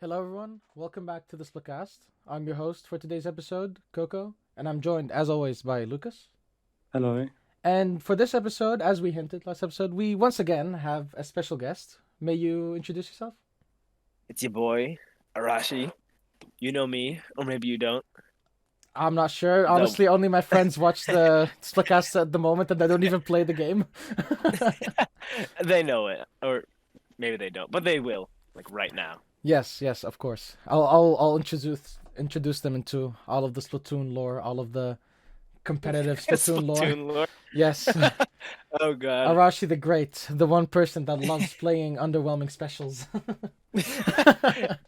Hello, everyone. Welcome back to the Splacast. I'm your host for today's episode, Coco, and I'm joined, as always, by Lucas. Hello. And for this episode, as we hinted last episode, we once again have a special guest. May you introduce yourself? It's your boy, Arashi. You know me, or maybe you don't. I'm not sure. The Honestly, only my friends watch the Splacast at the moment, and they don't even play the game. They know it, or maybe they don't, but they will, like right now. Yes, of course. I'll introduce them into all of the Splatoon lore, all of the competitive Splatoon lore. Splatoon lore. Yes. Oh god. Arashi the Great, the one person that loves playing underwhelming specials.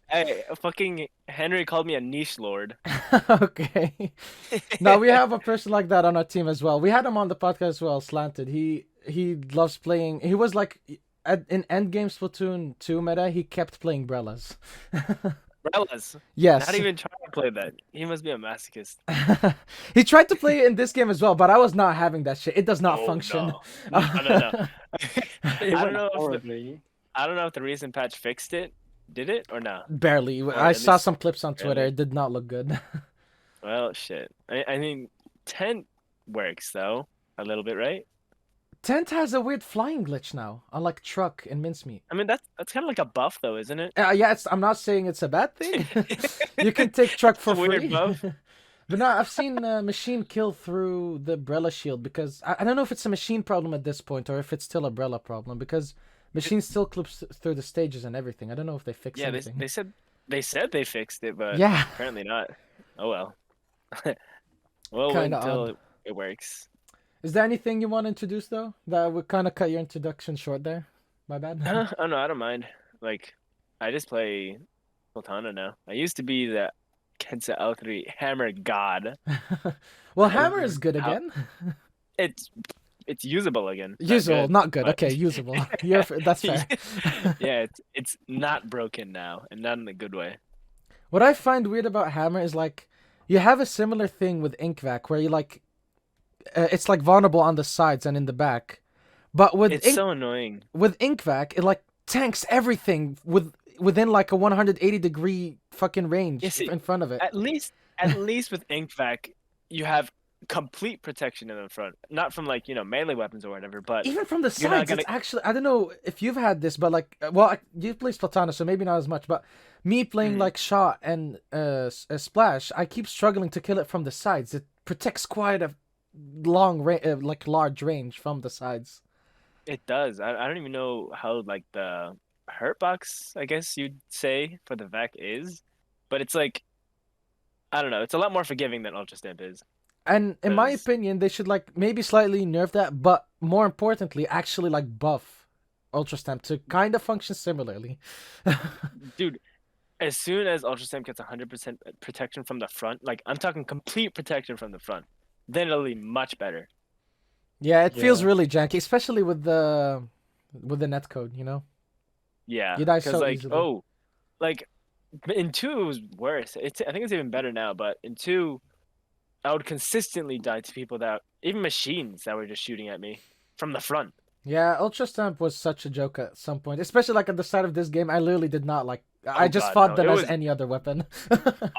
Hey, fucking Henry called me a niche lord. Okay. Now we have a person like that on our team as well. We had him on the podcast as well, Slanted. He loves playing. He was like in Endgame Splatoon 2 meta, he kept playing Brellas. Rellas. Yes. Not even trying to play that. He must be a masochist. He tried to play it in this game as well, but I was not having that shit. It does not Oh function. no. No. It I don't went know if horribly. I don't know if the recent patch fixed it. Did it or not? Barely. Or I at saw least some clips on Twitter. barely. It did not look good. Well, shit. I mean, tent works though a little bit, right? Tent has a weird flying glitch now, unlike Truck and Mincemeat. I mean, that's kind of like a buff though, isn't it? Yeah, I'm not saying it's a bad thing. You can take Truck It's for a weird free. buff. But no, I've seen Machine kill through the Brella shield because I don't know if it's a Machine problem at this point or if it's still a Brella problem because Machine still clips through the stages and everything. I don't know if they fixed Yeah, anything. they said they fixed it, but Yeah, apparently not. Oh well. We'll wait kind of until odd. it works. Is there anything you want to introduce though? That would kind of cut your introduction short there. My bad. Oh no, I don't mind. Like, I just play Sultana now. I used to be the Kensa L3 Hammer God. Well, How, Hammer is good how again. it's it's usable again. Not Usable, good, not good. but Okay, usable. That's fair. yeah, it's not broken now, and not in a good way. What I find weird about Hammer is like you have a similar thing with Inkvac where you like it's like vulnerable on the sides and in the back, but It's so annoying. With Inkvac it like tanks everything within like a 180-degree fucking range Yes, in front of it. at least with InkVac, you have complete protection in the front, not from like melee weapons or whatever. But Even from the you're not sides, gonna. it's actually I don't know if you've had this, but like you play Splatana, so maybe not as much. But me playing Mhm. like Shot and Splash, I keep struggling to kill it from the sides. It protects quite a like large range from the sides. It does. I don't even know how like the hurt box, I guess you'd say, for the vac is, but it's like I don't know. It's a lot more forgiving than Ultra Stamp is. And in my Because opinion, they should like maybe slightly nerf that, but more importantly, actually like buff Ultra Stamp to kind of function similarly. dude, as soon as Ultra Stamp gets 100% protection from the front, like I'm talking complete protection from the front, then it'll be much better. Yeah, it feels Yeah. really janky, especially with the netcode. Yeah, You die because so like easily. like in two it was worse. I think it's even better now, but in two I would consistently die to people that even machines that were just shooting at me from the front. Yeah, Ultra Stamp was such a joke at some point, especially like at the start of this game. I literally did not like. I Oh just god, fought no. them It as was any other weapon.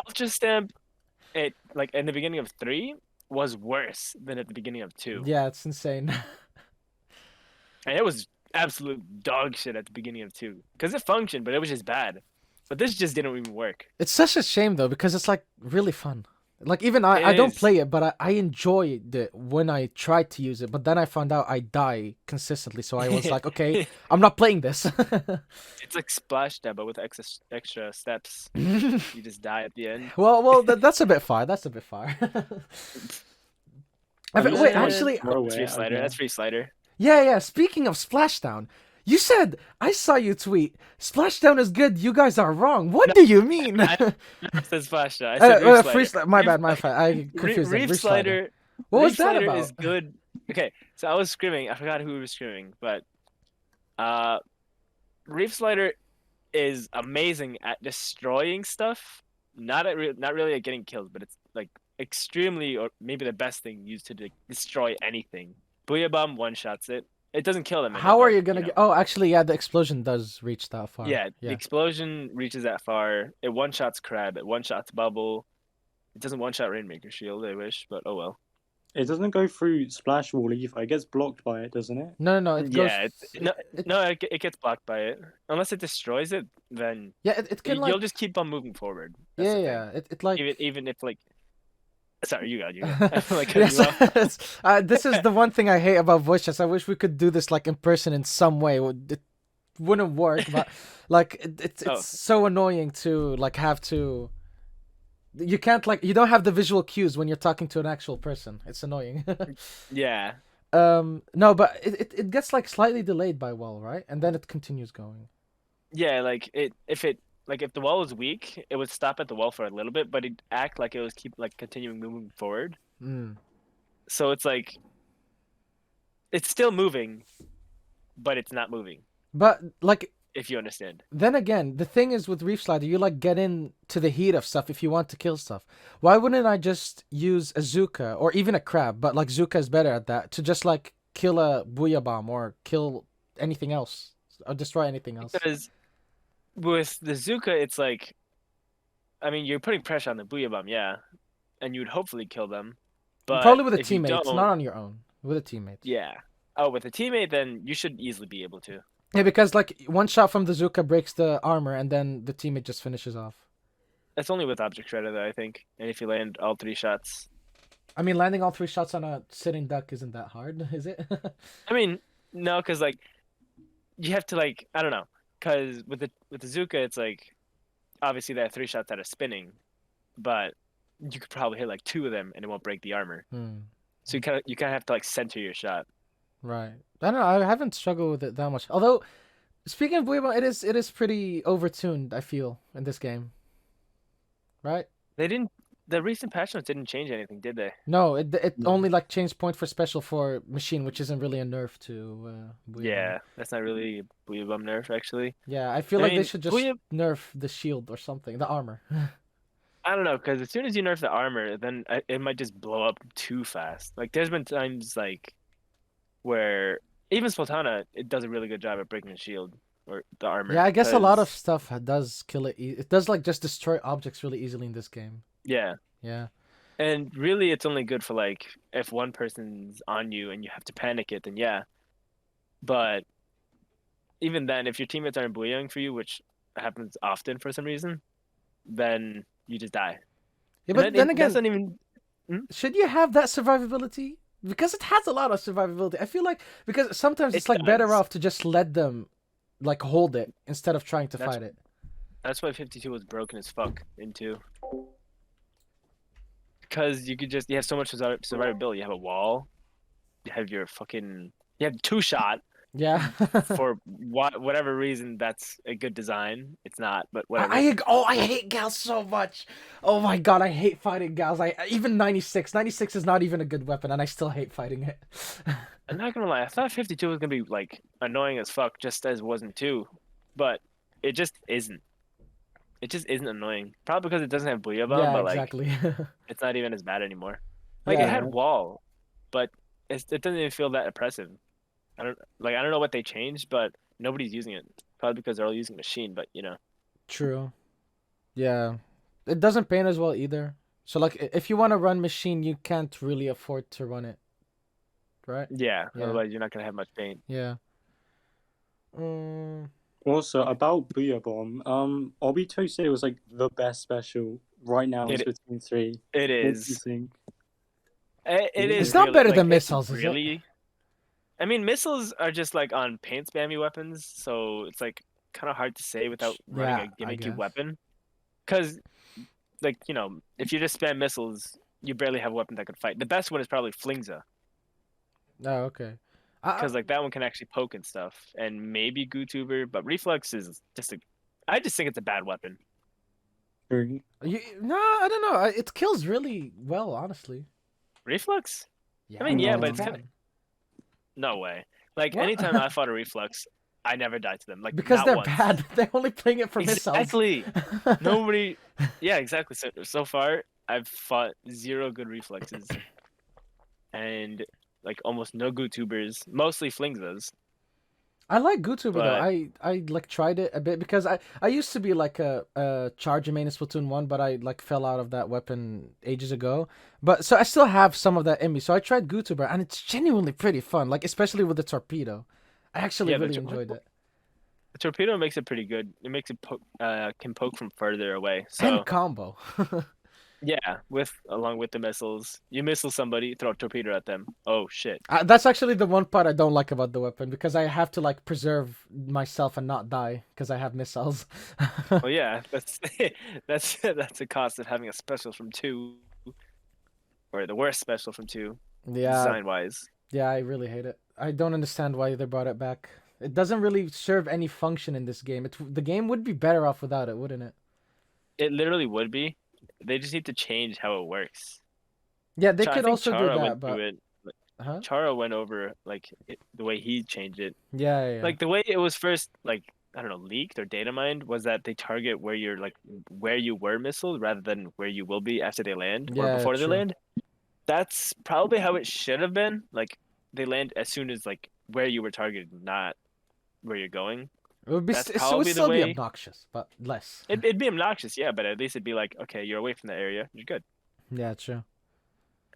Ultra Stamp it like in the beginning of three was worse than at the beginning of two. Yeah, it's insane. And it was absolute dog shit at the beginning of two. Because it functioned, but it was just bad. But this just didn't even work. It's such a shame though because it's like really fun. Like even It I don't is. play it, but I enjoyed it when I tried to use it. But then I found out I die consistently, so I was like, okay, I'm not playing this. It's like Splash Dab, but with extra steps. You just die at the end. That's a bit far. That's a bit far. At least Wait, it went actually, far That's free away, I slider. That's guess. free slider. yeah. Speaking of Splashdown, you said I saw you tweet Splashdown is good. You guys are wrong. What No, do you mean? I said Splash Dab. I said Reef Slider. My Reef, bad. My bad. I confused them. Reef Reef Slider. Slider. What was Reef that Slider about? is good. Okay, so I was screaming. I forgot who was screaming, but uh, Reef Slider is amazing at destroying stuff. Not really at getting kills, but it's like extremely or maybe the best thing used to destroy anything. Booyah Bomb one shots it. It doesn't kill them in it, How are but you gonna get? Oh, actually, yeah, the explosion does reach that far. yeah, the Yeah. explosion reaches that far. It one shots Crab. It one shots Bubble. It doesn't one shot Rainmaker Shield. I wish, but oh well. It doesn't go through Splash Wall either. It gets blocked by it, doesn't it? No, no, no. It goes. Yeah, it gets blocked by it. Unless it destroys it, then Yeah, it can like. you'll just keep on moving forward. That's Yeah, the yeah. thing. It like. Even if like, sorry, you got. I feel like cutting Yes, you off. this is the one thing I hate about voice chats. I wish we could do this like in person in some way. It wouldn't work, but like it's Oh. so annoying to like have to. You can't like you don't have the visual cues when you're talking to an actual person. It's annoying. Yeah. No, but it gets like slightly delayed by wall, right? And then it continues going. Yeah, like if the wall was weak, it would stop at the wall for a little bit, but it'd act like it was keep like continuing moving forward. Mm. So it's like it's still moving, but it's not moving, But like if you understand. then again, the thing is with Reef Slider, you like get into the heat of stuff if you want to kill stuff. Why wouldn't I just use a Zuka or even a crab? But like Zuka is better at that to just like kill a Booyah Bomb or kill anything else or destroy anything else. Because with the Zuka, it's like, I mean, you're putting pressure on the Booyah Bomb, yeah, and you would hopefully kill them, but Probably with a if you teammate, it's don't, not on your own. With a teammate. yeah. Oh, with a teammate, then you should easily be able to. Yeah, because like one shot from the Zuka breaks the armor and then the teammate just finishes off. That's only with Object Shredder, though, I think. And if you land all 3 shots. I mean, landing all 3 shots on a sitting duck isn't that hard, is it? I mean, no, because like you have to like I don't know, because with the Zuka, it's like obviously there are 3 shots that are spinning, but you could probably hit like 2 of them and it won't break the armor. So you kind of have to like center your shot. Right. I don't know. I haven't struggled with it that much. Although, speaking of Booyah, it is pretty overtuned. I feel in this game. Right. The recent patch notes didn't change anything, did they? No, it No. only like changed point for special for machine, which isn't really a nerf to Booyah. Yeah, that's not really a Booyah Bomb nerf actually. Yeah, I feel I like they mean, should just Booyah- nerf the shield or something, the armor. I don't know, because as soon as you nerf the armor, then it might just blow up too fast. Like there's been times like where even Splatana, it does a really good job at breaking the shield or the armor. Yeah, I guess a lot of 'cause- stuff does kill it. It does like just destroy objects really easily in this game. yeah. Yeah. And really, it's only good for like if one person's on you and you have to panic it, then yeah. But even then, if your teammates aren't bullying for you, which happens often for some reason, then you just die. Yeah, And but that- then again, that's not even. should you have that survivability? Because it has a lot of survivability. I feel like because sometimes it's It like better does. off to just let them like hold it instead of trying to That's- fight it. That's why 52 was broken as fuck into. Because you have so much survivability. You have a wall. You have you have 2 shot. Yeah. For whatever reason, that's a good design. It's not, but whatever. I hate gals so much. Oh my god, I hate fighting gals. Even 96. 96 is not even a good weapon, and I still hate fighting it. I'm not gonna lie. I thought 52 was gonna be like annoying as fuck, just as it wasn't 2, but it just isn't. It just isn't annoying. Probably because it doesn't have Booyah Bomb, Yeah, but like exactly. it's not even as bad anymore. Like Yeah. it had wall, but it doesn't even feel that oppressive. I don't know what they changed, but nobody's using it. Probably because they're all using machine, but you know. True. Yeah. It doesn't paint as well either. So like if you want to run machine, you can't really afford to run it. Right? Yeah. Yeah. Otherwise, you're not gonna have much paint. Yeah. Also, about Booyah Bomb, Obito said it was like the best special right now in It- Splatoon 3. It What do you is. think? It is. It's not really- better like, than it's missiles, is it? really. I mean, missiles are just like on paint spammy weapons, so it's like kind of hard to say without running Yeah, a I gimmicky guess. weapon. Because, like, you know, if you just spam missiles, you barely have a weapon that could fight. The best one is probably Flingza, Oh, okay. because like that one can actually poke and stuff, and maybe Gootuber, but Reflex is just a. I just think it's a bad weapon. True. No, I don't know. It kills really well, honestly. Reflex? Yeah, mean, yeah, it's but it's bad. kinda- No way. Like What? anytime I fought a Reflex, I never died to them. Like Because not they're once. bad. They're only playing it for missiles. Exactly. Nobody. Yeah, exactly. So far, I've fought 0 good reflexes, and like almost no GoTubers, mostly Flingzas. I like GoTuber though. But I like tried it a bit because I used to be like a charger main in Splatoon 1, but I like fell out of that weapon ages ago. But so I still have some of that in me. So I tried GoTuber and it's genuinely pretty fun, like especially with the torpedo. I actually yeah, really enjoyed it. the torpedo makes it pretty good. It makes it can poke from further away. And So combo. yeah, along with the missiles, you missile somebody, throw a torpedo at them. Oh shit. That's actually the one part I don't like about the weapon because I have to like preserve myself and not die because I have missiles. Well, yeah, that's that's a cost of having a special from 2, or the worst special from 2, Yeah, design wise. yeah, I really hate it. I don't understand why they brought it back. It doesn't really serve any function in this game. The game would be better off without it, wouldn't it? It literally would be. They just need to change how it works. Yeah, they I could think also do Chara that, went but through it. huh? Chara went over like the way he changed it. Yeah, yeah, Like the way it was first, like I don't know, leaked or data mined was that they target where you're like where you were missiled rather than where you will be after they land or yeah, before they true. land. That's probably how it should have been. Like they land as soon as like where you were targeted, not where you're going. It would be That's it would probably the still be way. obnoxious, but less. It'd be obnoxious, yeah, but at least it'd be like, okay, you're away from the area, you're good, Yeah, true.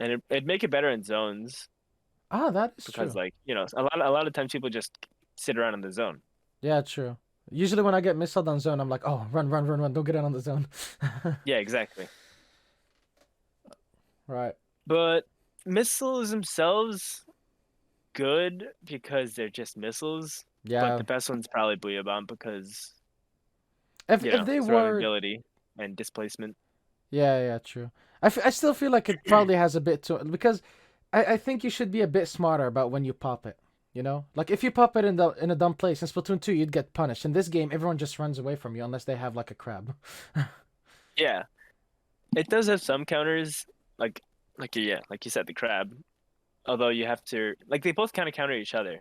and it'd make it better in zones Ah, that is because true. like a lot of times people just sit around in the zone. Yeah, true. Usually when I get missiled on zone, I'm like, oh, run, run, run, run! Don't get in on the zone. Yeah, exactly. Right. But missiles themselves, good because they're just missiles. But Yeah. the best one's probably Booyah Bomb because If they were, survivability and displacement. yeah, yeah, true. I still feel like it probably has a bit to because I think you should be a bit smarter about when you pop it. You know, like if you pop it in a dumb place in Splatoon 2, you'd get punished. In this game, everyone just runs away from you unless they have like a crab. Yeah, it does have some counters, like like you said, the crab. Although you have to like they both kind of counter each other,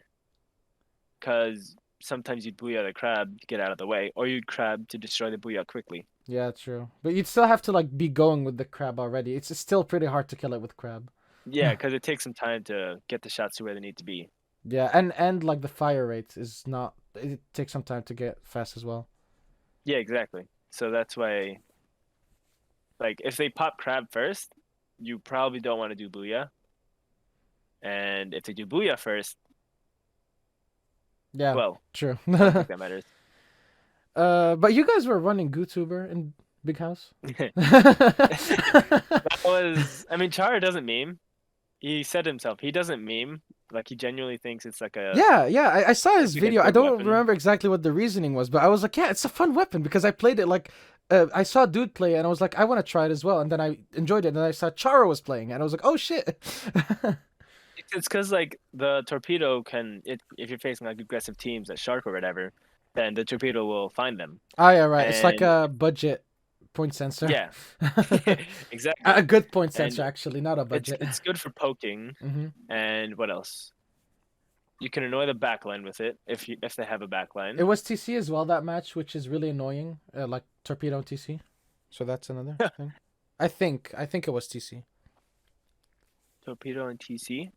because sometimes you'd booyah the crab to get out of the way, or you'd crab to destroy the booyah quickly. Yeah, true. But you'd still have to like be going with the crab already. It's still pretty hard to kill it with crab. Yeah, because it takes some time to get the shots to where they need to be. Yeah, and like the fire rate is not. It takes some time to get fast as well. Yeah, exactly. So that's why, like, if they pop crab first, you probably don't want to do booyah. And if they do booyah first, Yeah, well, true. I don't think that matters. But you guys were running GoTuber in Big House. That was, I mean, Chara doesn't meme. He said himself, he doesn't meme. Like, he genuinely thinks it's like a. Yeah, yeah. I saw his like a video. I good don't weapon. remember exactly what the reasoning was, but I was like, yeah, it's a fun weapon because I played it like. I saw a dude play it and I was like, I want to try it as well. And then I enjoyed it. And then I saw Chara was playing it and I was like, oh shit. It's because, like, the torpedo can, if you're facing, like, aggressive teams at Shark or whatever, then the torpedo will find them. Oh yeah, right. It's like And- a budget point sensor. Yeah, exactly. A good point And sensor, actually, not a budget. It's good for poking. hmm And what else? You can annoy the backline with it if they have a backline. It was TC as well, that match, which is really annoying. Like torpedo and TC. So that's another thing. I think it was TC. Torpedo and TC.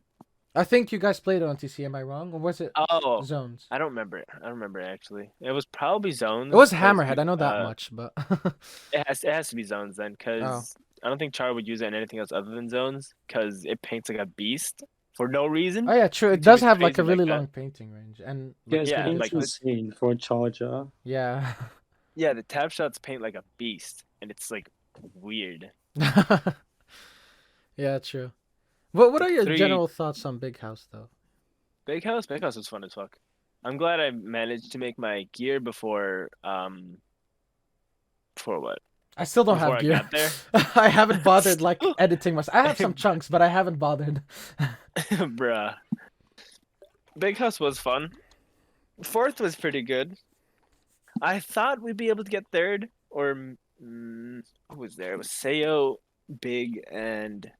I think you guys played it on TC. Am I wrong, or was it Oh, zones? I don't remember it. actually. It was probably zones. It was 'cause Hammerhead. I know that much, but It has to be zones then, because I don't think Char would use it in anything else other than zones, because it paints like a beast for no reason. oh yeah, true. It It's does even have like a crazy like really that. long painting range, and Yeah, it's Yeah, like the- insane for a charger. yeah, Yeah, the tap shots paint like a beast, and it's like weird. yeah, true. What Like are your 3 general thoughts on Big House though? Big House was fun as fuck. I'm glad I managed to make my gear before what? I still don't Before have I gear. got there? I haven't bothered like editing myself. I have some chunks, but I haven't bothered. Bruh. Big House was fun. Fourth was pretty good. I thought we'd be able to get third, or who was there? It was Sayo, Big, and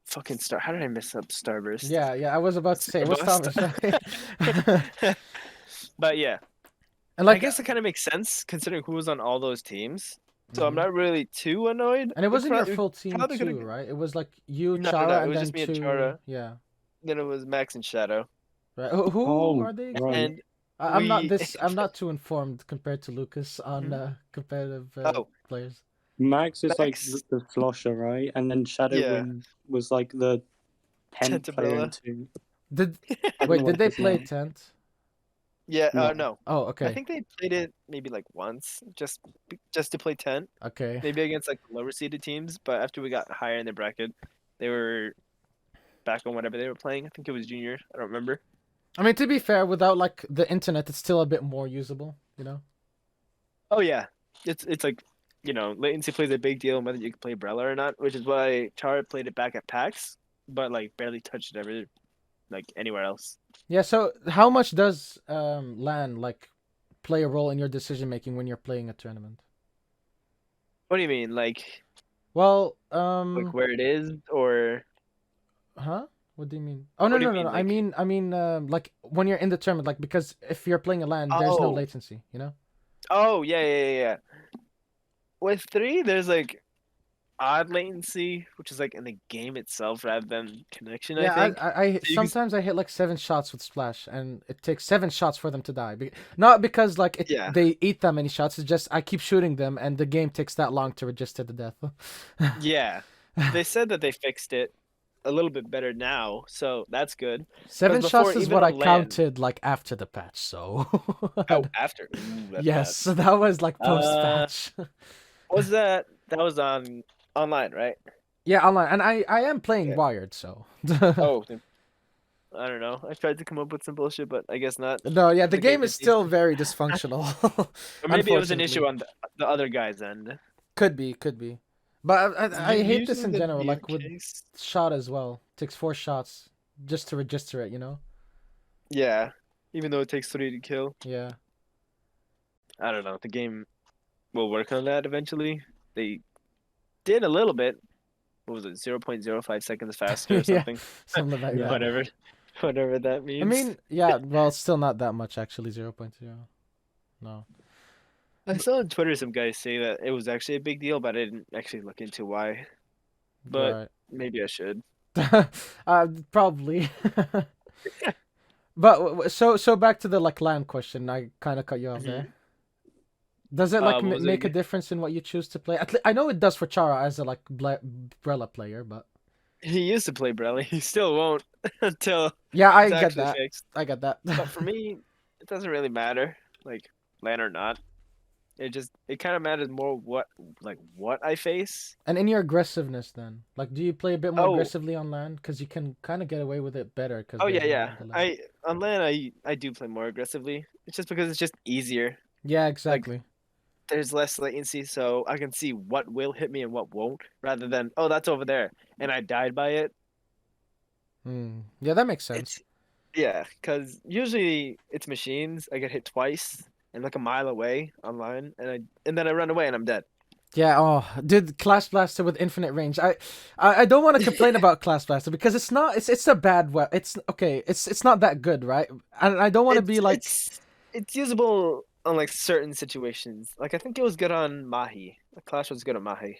fucking Star. How did I mess up Starburst? Yeah, I was about to say what's Starburst. Thomas? But yeah, And like I guess it kind of makes sense considering who was on all those teams. so I'm Mhm. not really too annoyed. And it wasn't your We full team probably could too, have. right? It was like you, No, no, no. Chara, It and was then just me and two. Chara. Yeah. Then it was Max and Shadow, Right. Who Oh, are they right. exactly? and I'm not we. this. I'm not too informed compared to Lucas on Mhm. competitive Oh, players. Max is like Max. the slosher, right? And then Yeah, Shadowwind was like the 10th player in Tentabella. two. Did I don't know wait? what Did it they is play now. tent? Yeah. No. No. Oh, I okay. think they played it maybe like once, just to play 10, Okay. maybe against like lower seeded teams. But after we got higher in the bracket, they were back on whatever they were playing. I think it was junior. I don't remember. I mean, to be fair, without like the internet, it's still a bit more usable. You know. Oh yeah, it's like latency plays a big deal in whether you can play Brella or not, which is why Chara played it back at PAX, but like barely touched it ever like anywhere else. Yeah. So, how much does LAN like play a role in your decision making when you're playing a tournament? What do you mean, Well, like where it is, or huh? What do you mean? Oh no what do no you no no. mean, I mean, like when you're in the tournament, like because if you're playing a LAN, there's no oh latency. You know. oh yeah. With 3, there's like odd latency, which is like in the game itself rather than connection, I Yeah, think. I So you can, sometimes I hit like 7 shots with Splash, and it takes 7 shots for them to die. Not because like yeah, they eat that many shots. It's just I keep shooting them, and the game takes that long to register the death. yeah. They said that they fixed it a little bit better now, so that's good. Because Seven before, shots is even what I on LAN, counted like after the patch. So oh, after, ooh, that's yes, bad. so that was like post Uh, patch. was that was on online, right? Yeah, online, and I am playing Okay. Wired, so Oh, then I don't know. I tried to come up with some bullshit, but I guess not. no, yeah, the The game game is just needs still to, very dysfunctional. or maybe it was an issue Unfortunately, on the other guy's end. could be, but I hate this Usually in the general. DM Like with case. shot as well. Takes 4 shots just to register it. You know? Yeah, even though it takes 3 to kill. Yeah. I don't know. The game will work on that eventually. They did a little bit. What was it? 0.05 seconds faster or Yeah, something. something like Yeah. that. Whatever that I means. mean, yeah. Well, it's still not that much actually. 0.0. No. I saw on Twitter some guys say that it was actually a big deal, but I didn't actually look into why. But Right. maybe I should. Probably. But so back to the like land question. I kind of cut you off Mhm. there. Does it like What was it make a again? difference in what you choose to play? I know it does for Chara as a like Brella player, but He used to play Brelly. He still won't until yeah, it's I get actually that. fixed. I get that. But for me, it doesn't really matter, like LAN or not. It kind of matters more what I face. And in your aggressiveness, then, like, do you play a bit more Oh, aggressively on land? Because you can kind of get away with it better because oh there's yeah, no yeah. delay. I on LAN I do play more aggressively. It's just because it's just easier. Yeah, Like exactly. there's less latency, so I can see what will hit me and what won't, rather than oh that's over there and I died by it. Yeah, that makes sense. It's yeah, because usually it's machines. I get hit twice and like a mile away online, and then I run away and I'm dead. Yeah. Oh, dude, Clash Blaster with infinite range. I don't want to complain about Clash Blaster because it's not. It's a bad weapon. It's okay. It's not that good, right? And I don't want to be It's like. it's it's usable on like certain situations. Like I think it was good on Mahi. The Clash was good on Mahi.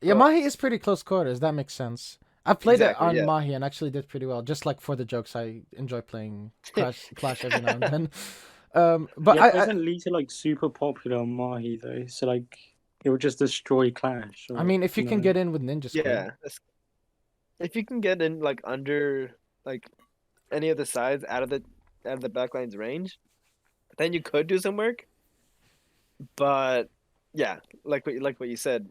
Yeah, But Mahi is pretty close quarters. That makes sense. I played it exactly, on yeah. Mahi and actually did pretty well. Just like for the jokes, I enjoy playing Clash every now and then. But Yeah, it I doesn't lead to like super popular on Mahi though. So like it would just destroy Clash. I Or, mean, if you can know. get in with Ninja Squid. Yeah. If you can get in like under like any of the sides out of the backline's range, then you could do some work. But yeah, like what you said,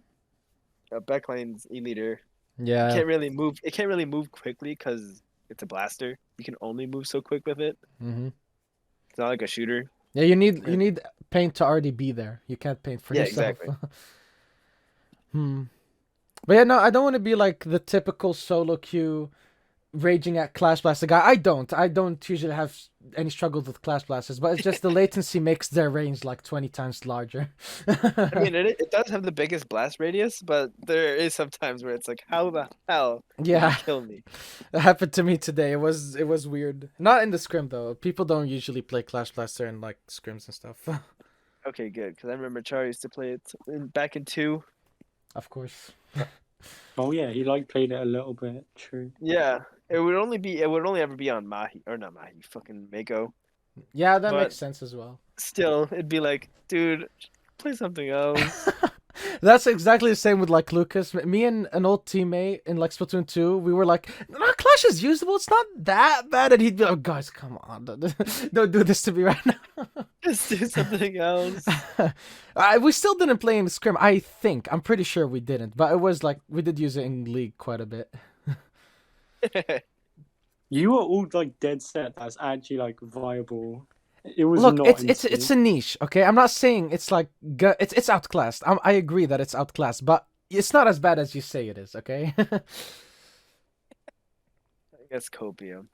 backline's e-leader Yeah. can't really move. It can't really move quickly because it's a blaster. You can only move so quick with it. hmm It's not like a shooter. Yeah, you And need paint to already be there. You can't paint for yeah, yourself. exactly. hmm. But yeah, no, I don't want to be like the typical solo queue raging at Clash Blaster guy. I don't usually have any struggles with Clash Blasters, but it's just the latency makes their range like 20 times larger. I mean, it does have the biggest blast radius, but there is some times where it's like, how the hell did you Yeah, kill me? it happened to me today. It was weird. Not in the scrim though. People don't usually play Clash Blaster in like scrims and stuff. Okay, good, because I remember Char used to play it back in 2. Of course. Oh yeah, he like played it a little bit. True. Yeah, it would only ever be on Mahi, or not Mahi, fucking Mako. Yeah, that But makes sense as well. still, it'd be like, dude, play something else. That's exactly the same with like Lucas. Me and an old teammate in like Splatoon 2, we were like, "No, Clash is usable. It's not that bad." And he'd be like, "Guys, come on, don't do this to me right now." Just do something else. We still didn't play in Scrim. I think I'm pretty sure we didn't, but it was like we did use it in League quite a bit. You were all like dead set. That's actually like viable. It was Look, not. it's a niche, okay? I'm not saying it's like it's outclassed. I agree that it's outclassed, but it's not as bad as you say it is, okay? I guess copium.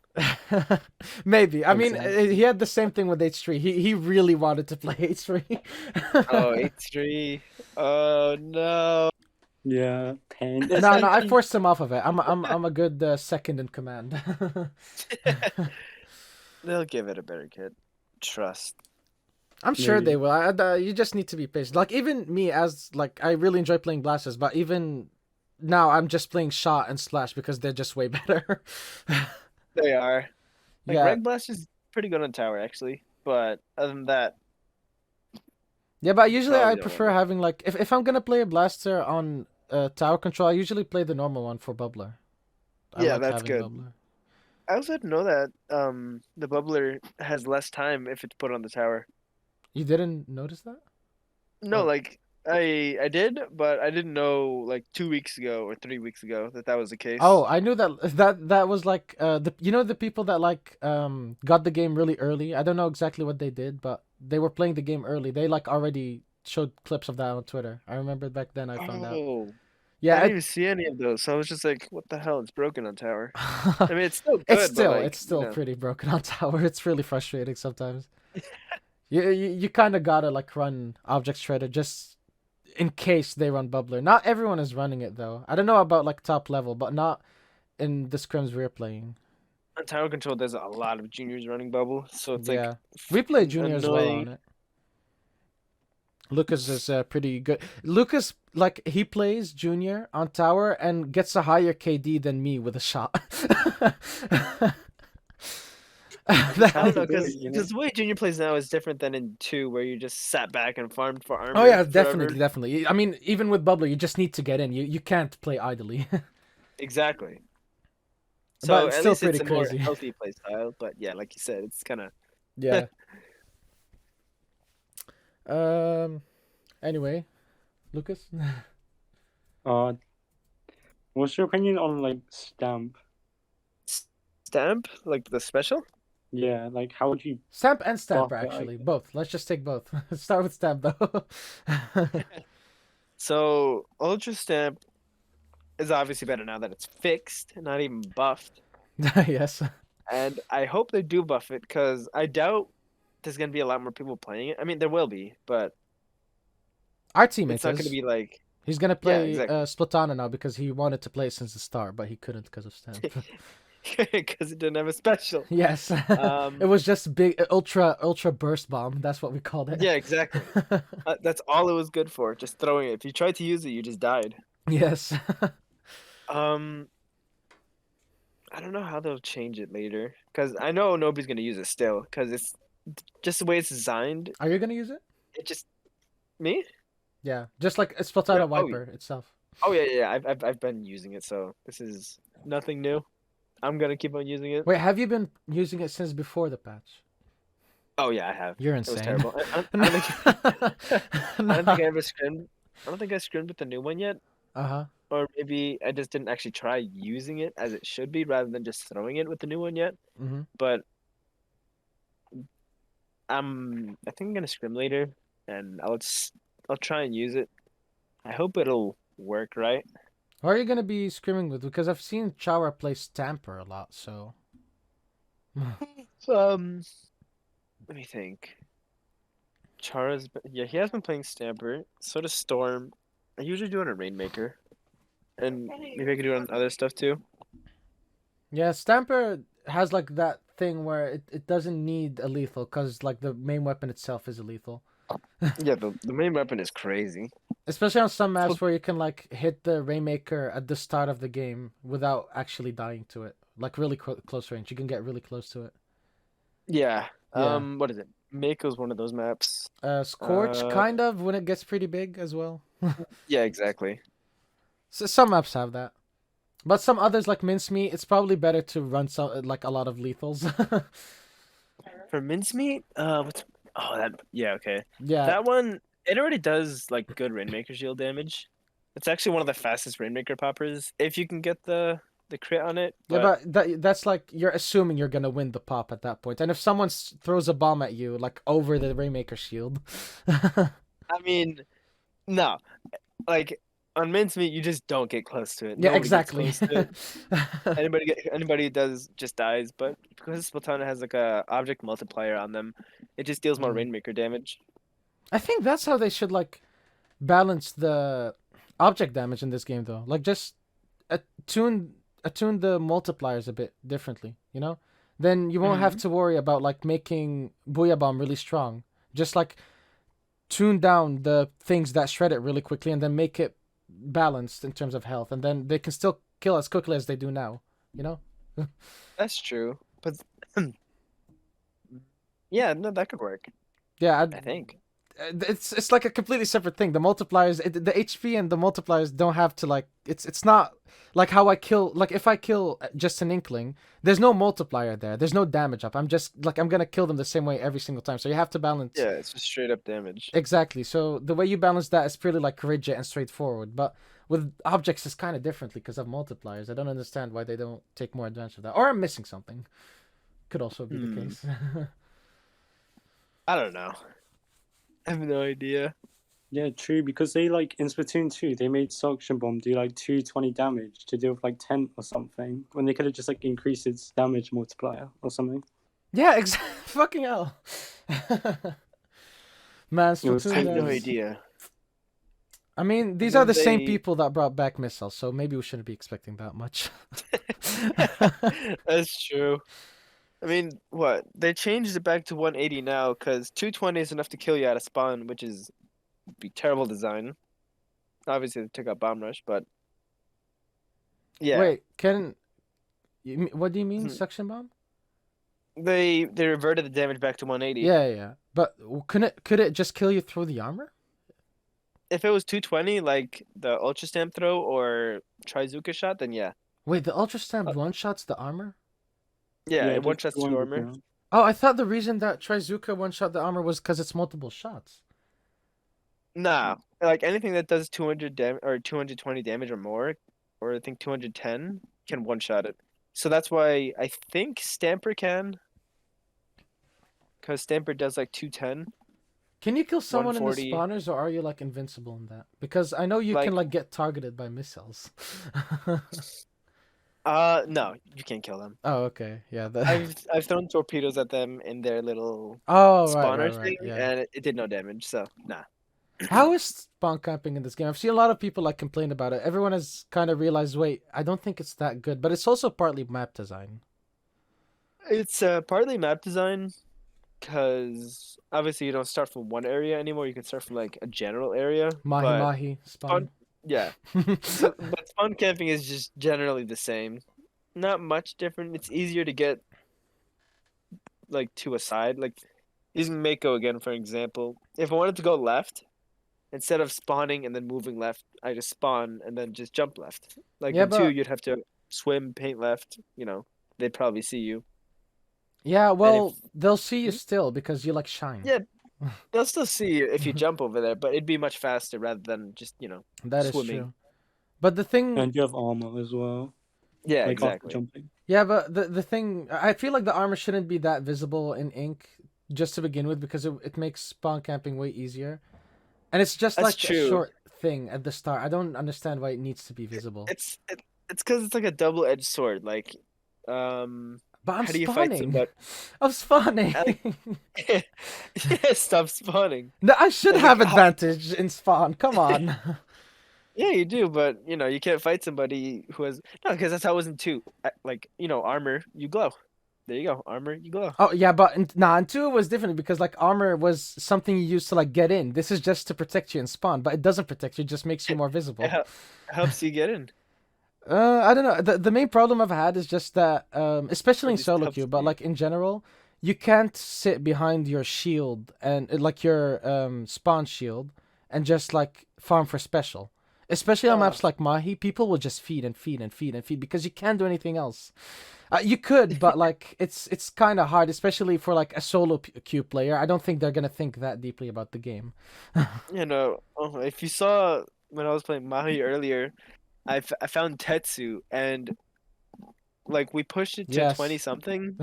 Maybe. I mean, Exactly. he had the same thing with H3. He really wanted to play H3. Oh, 8-3. Oh no. Yeah, pen. No, I forced him off of it. I'm a good second in command. They'll give it a better kit. Trust. I'm sure Maybe. they will. You just need to be patient. Like even me, as like I really enjoy playing blasters, but even now I'm just playing shot and slash because they're just way better. They are. Like Yeah, Reg Blast is pretty good on tower actually, but other than that, yeah, but usually probably I don't prefer want having like if I'm gonna play a blaster on tower control, I usually play the normal one for bubbler. I Yeah, like that's having good. bubbler. I also didn't know that the bubbler has less time if it's put on the tower. You didn't notice that? No, Or like I did, but I didn't know like 2 weeks ago or 3 weeks ago that was the oh, case. I knew that was like the people that like got the game really early. I don't know exactly what they did, but they were playing the game early. They like already showed clips of that on Twitter. I remember back then I found out. Oh, I Yeah, didn't even see any of those. So I was just like, what the hell? It's broken on tower. I mean, it's still it's good, but still like, it's still pretty broken on tower. It's really frustrating sometimes. You kind of gotta like run object shredder just in case they run bubbler. Not everyone is running it though. I don't know about like top level, but not in the scrims we're playing. on tower control, there's a lot of juniors running bubble, so it's like Yeah, we play fucking junior as well annoying. on it. Lucas is pretty good. Lucas, like, he plays junior on tower and gets a higher KD than me with a shot. I don't know, Good, you know? because the way junior plays now is different than in 2, where you just sat back and farmed for Oh armor yeah, forever. definitely. I mean, even with bubbler, you just need to get in. You can't play idly. Exactly. But So it's at still least it's pretty a more crazy. healthy play style. But yeah, like you said, it's kind of Yeah. Um. Anyway, Lucas. Uh, what's your opinion on like stamp? stamp, like the special. Yeah, like how would you Stamp and Stamper, buff it? actually. Both. Let's just take both. Start with Stamp, though. So Ultra Stamp is obviously better now that it's fixed, not even buffed. Yes. And I hope they do buff it because I doubt there's gonna be a lot more people playing it. I mean, there will be, but Our it's teammate not gonna is. be like He's gonna yeah, play exactly, Splatana now because he wanted to play it since the start, but he couldn't because of Stamp. because it didn't have a special. Yes. It was just big ultra burst bomb. That's what we called it. Yeah, exactly. That's all it was good for, just throwing it. If you tried to use it, you just died. Yes. Um, I don't know how they'll change it later because I know nobody's gonna use it still because it's just the way it's designed. Are you gonna use it? It just me? Yeah, just like a Yeah. Splatana wiper itself. Oh yeah. I've been using it, so this is nothing new. I'm gonna keep on using it. Wait, have you been using it since before the patch? Oh yeah, I have. You're It was insane. terrible. I don't think I don't think I ever scrimmed. I don't think I scrimmed with the new one yet. Uh-huh. Or maybe I just didn't actually try using it as it should be rather than just throwing it with the new one yet. Mhm. But I think I'm gonna scrim later and I'll try and use it. I hope it'll work right. Who are you gonna be screaming with? Because I've seen Chara play Stamper a lot, so. Let me think. Yeah, he has been playing Stamper. So does Storm. I usually do it on Rainmaker. And maybe I could do it on other stuff too. Yeah, Stamper has like that thing where it doesn't need a lethal because like the main weapon itself is a lethal. Yeah, the main weapon is crazy. Especially on some maps where you can like hit the Rainmaker at the start of the game without actually dying to it, like really close range. You can get really close to it. Yeah. Yeah. What is it? Mako's one of those maps. Scorch kind of when it gets pretty big as well. Yeah, exactly. So some maps have that, but some others like Mincemeat, it's probably better to run some like a lot of lethals. For mincemeat, what's that? Yeah, okay. Yeah. That one, it already does like good Rainmaker shield damage. It's actually one of the fastest Rainmaker poppers if you can get the crit on it. Yeah, But but that's like you're assuming you're gonna win the pop at that point. And if someone throws a bomb at you, like over the Rainmaker shield, I mean, no, like on mincemeat, you just don't get close to it. yeah, Nobody exactly. gets close to it. Anybody who does just dies. But because Splatoon has like a object multiplier on them, it just deals more Mm. Rainmaker damage. I think that's how they should like balance the object damage in this game, though. Like just attune attune the multipliers a bit differently. You know, then you won't have to worry about like making Booyah Bomb really strong. Just like tune down the things that shred it really quickly, and then make it balanced in terms of health, and then they can still kill as quickly as they do now. You know? That's true. But yeah, no, that could work. Yeah, I think. it's like a completely separate thing. The multipliers, the HP and the multipliers don't have to like. It's not like how I kill. Like if I kill just an Inkling, there's no multiplier there. There's no damage up. I'm just like I'm gonna kill them the same way every single time. So you have to balance. Yeah, it's just straight up damage. Exactly. So the way you balance that is purely like rigid and straightforward. But with objects, it's kind of differently because of multipliers. I don't understand why they don't take more advantage of that. Or I'm missing something. Could also be the case. I don't know. I have no idea. Yeah, true. Because they like in Splatoon 2, they made Suction Bomb do like 220 damage to deal with like 10 or something. When they could have just like increased its damage multiplier or something. Yeah, exactly. Fucking hell. Man, It was I have Splatoon. no Yes. idea. I mean, these mean, are the same they- people that brought back missiles, so maybe we shouldn't be expecting that much. That's true. I mean, what? They changed it back to 180 now because 220 is enough to kill you out of spawn, which is be terrible design. Obviously, they took out Bomb Rush, but yeah, Wait, what do you mean, Hmm. suction bomb? they reverted the damage back to 180. Yeah. But could it just kill you through the armor? If it was 220, like the Ultra Stamp throw or Trizuka shot, then yeah. Wait, the ultra stamp one shots the armor? Yeah, it just one shots the through one armor. with the- Oh, I thought the reason that Trizuka one shot the armor was because it's multiple shots. Nah, like anything that does 200 damage or 220 damage or more, or I think 210 can one shot it. So that's why I think Stamper can, because Stamper does like 210. Can you kill someone in the 140. spawners, or are you like invincible in that? Because I know you can like get targeted by missiles. No, you can't kill them. Oh, okay. Yeah. I've thrown torpedoes at them in their little Oh, spawner right. thing, Yeah. and it did no damage. So nah. How is spawn camping in this game? I've seen a lot of people like complain about it. Everyone has kind of realized, wait, I don't think it's that good, but it's also partly map design. It's partly map design, because obviously you don't start from one area anymore. You can start from like a general area. Mahi but Mahi spawn. Yeah. But spawn camping is just generally the same. Not much different. It's easier to get like to a side. Like using Mako again for example. If I wanted to go left, instead of spawning and then moving left, I just spawn and then just jump left. Like Yeah, in two, but- you'd have to swim, paint left. They'd probably see you. Yeah, well, if- they'll see you still because you like shine. Yeah. They'll still see you if you jump over there, but it'd be much faster rather than just That is swimming. true. But the thing, And you have armor as well. Yeah, Like after exactly. jumping. yeah, but the thing, I feel like the armor shouldn't be that visible in ink just to begin with because it makes spawn camping way easier. And it's just That's like true. a short thing at the start. I don't understand why it needs to be visible. It's because it's like a double-edged sword. Like, But I'm how do you fight spawning. somebody? I'm spawning. Yeah, stop spawning. No, I should Like, have how- advantage in spawn. Come on. Yeah, you do, but you can't fight somebody who has no, because that's how it was in two. Like, armor, you glow. There you go. Armor, you go. Oh yeah, but in 2 it was different because like armor was something you used to like get in. This is just to protect you and spawn, but it doesn't protect you. It just makes you more visible. It helps you get in. I don't know. The main problem I've had is just that, especially Or in just solo helps queue, but you. like in general, you can't sit behind your shield and like your spawn shield and just like farm for special. Especially on maps like Mahi, people will just feed and feed and feed and feed because you can't do anything else. You could, but like it's kind of hard, especially for like a solo queue player. I don't think they're gonna think that deeply about the game. You know, if you saw when I was playing Mahi earlier, I found Tetsu and like we pushed it to 20 Yes. something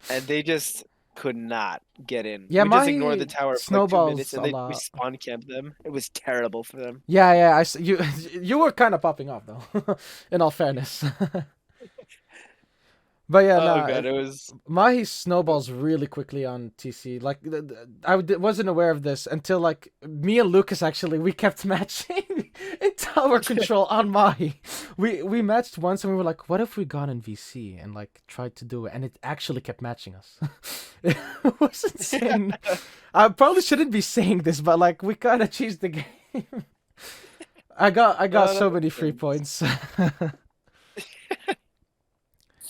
and they just could not get in. Yeah, We just ignored the Mahi tower for like 2 minutes snowballs and a we lot. spawn camped them. It was terrible for them. Yeah, you you were kind of popping off though, in all fairness. But yeah, Oh nah, god, it was Mahi snowballs really quickly on TC. Like wasn't aware of this until like me and Lucas actually we kept matching in tower control on Mahi. We matched once and we were like, what if we got in VC and like tried to do it and it actually kept matching us. It was insane. I probably shouldn't be saying this, but like we kind of cheesed the game. I got no, so that many makes free sense. points.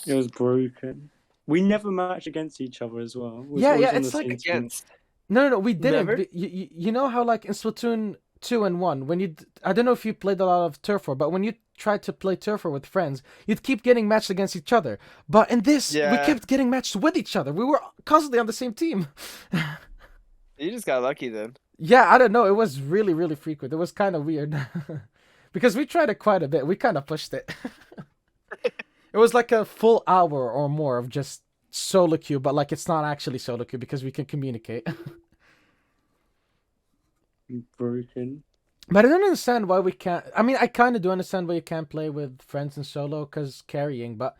It was broken. We never matched against each other as well. We was Yeah, always on the it's same like team. Against no, we didn't. never. You know how like in Splatoon 2 and 1, when I don't know if you played a lot of Turf War, but when you tried to play Turf War with friends, you'd keep getting matched against each other. But in this, we Yeah, kept getting matched with each other. We were constantly on the same team. you just got lucky then. Yeah, I don't know. It was really, really frequent. It was kind of weird. Because we tried it quite a bit. We kind of pushed it. It was like a full hour or more of just solo queue, but like it's not actually solo queue because we can communicate. Broken. But I don't understand why we can't. I mean, I kind of do understand why you can't play with friends in solo because carrying, but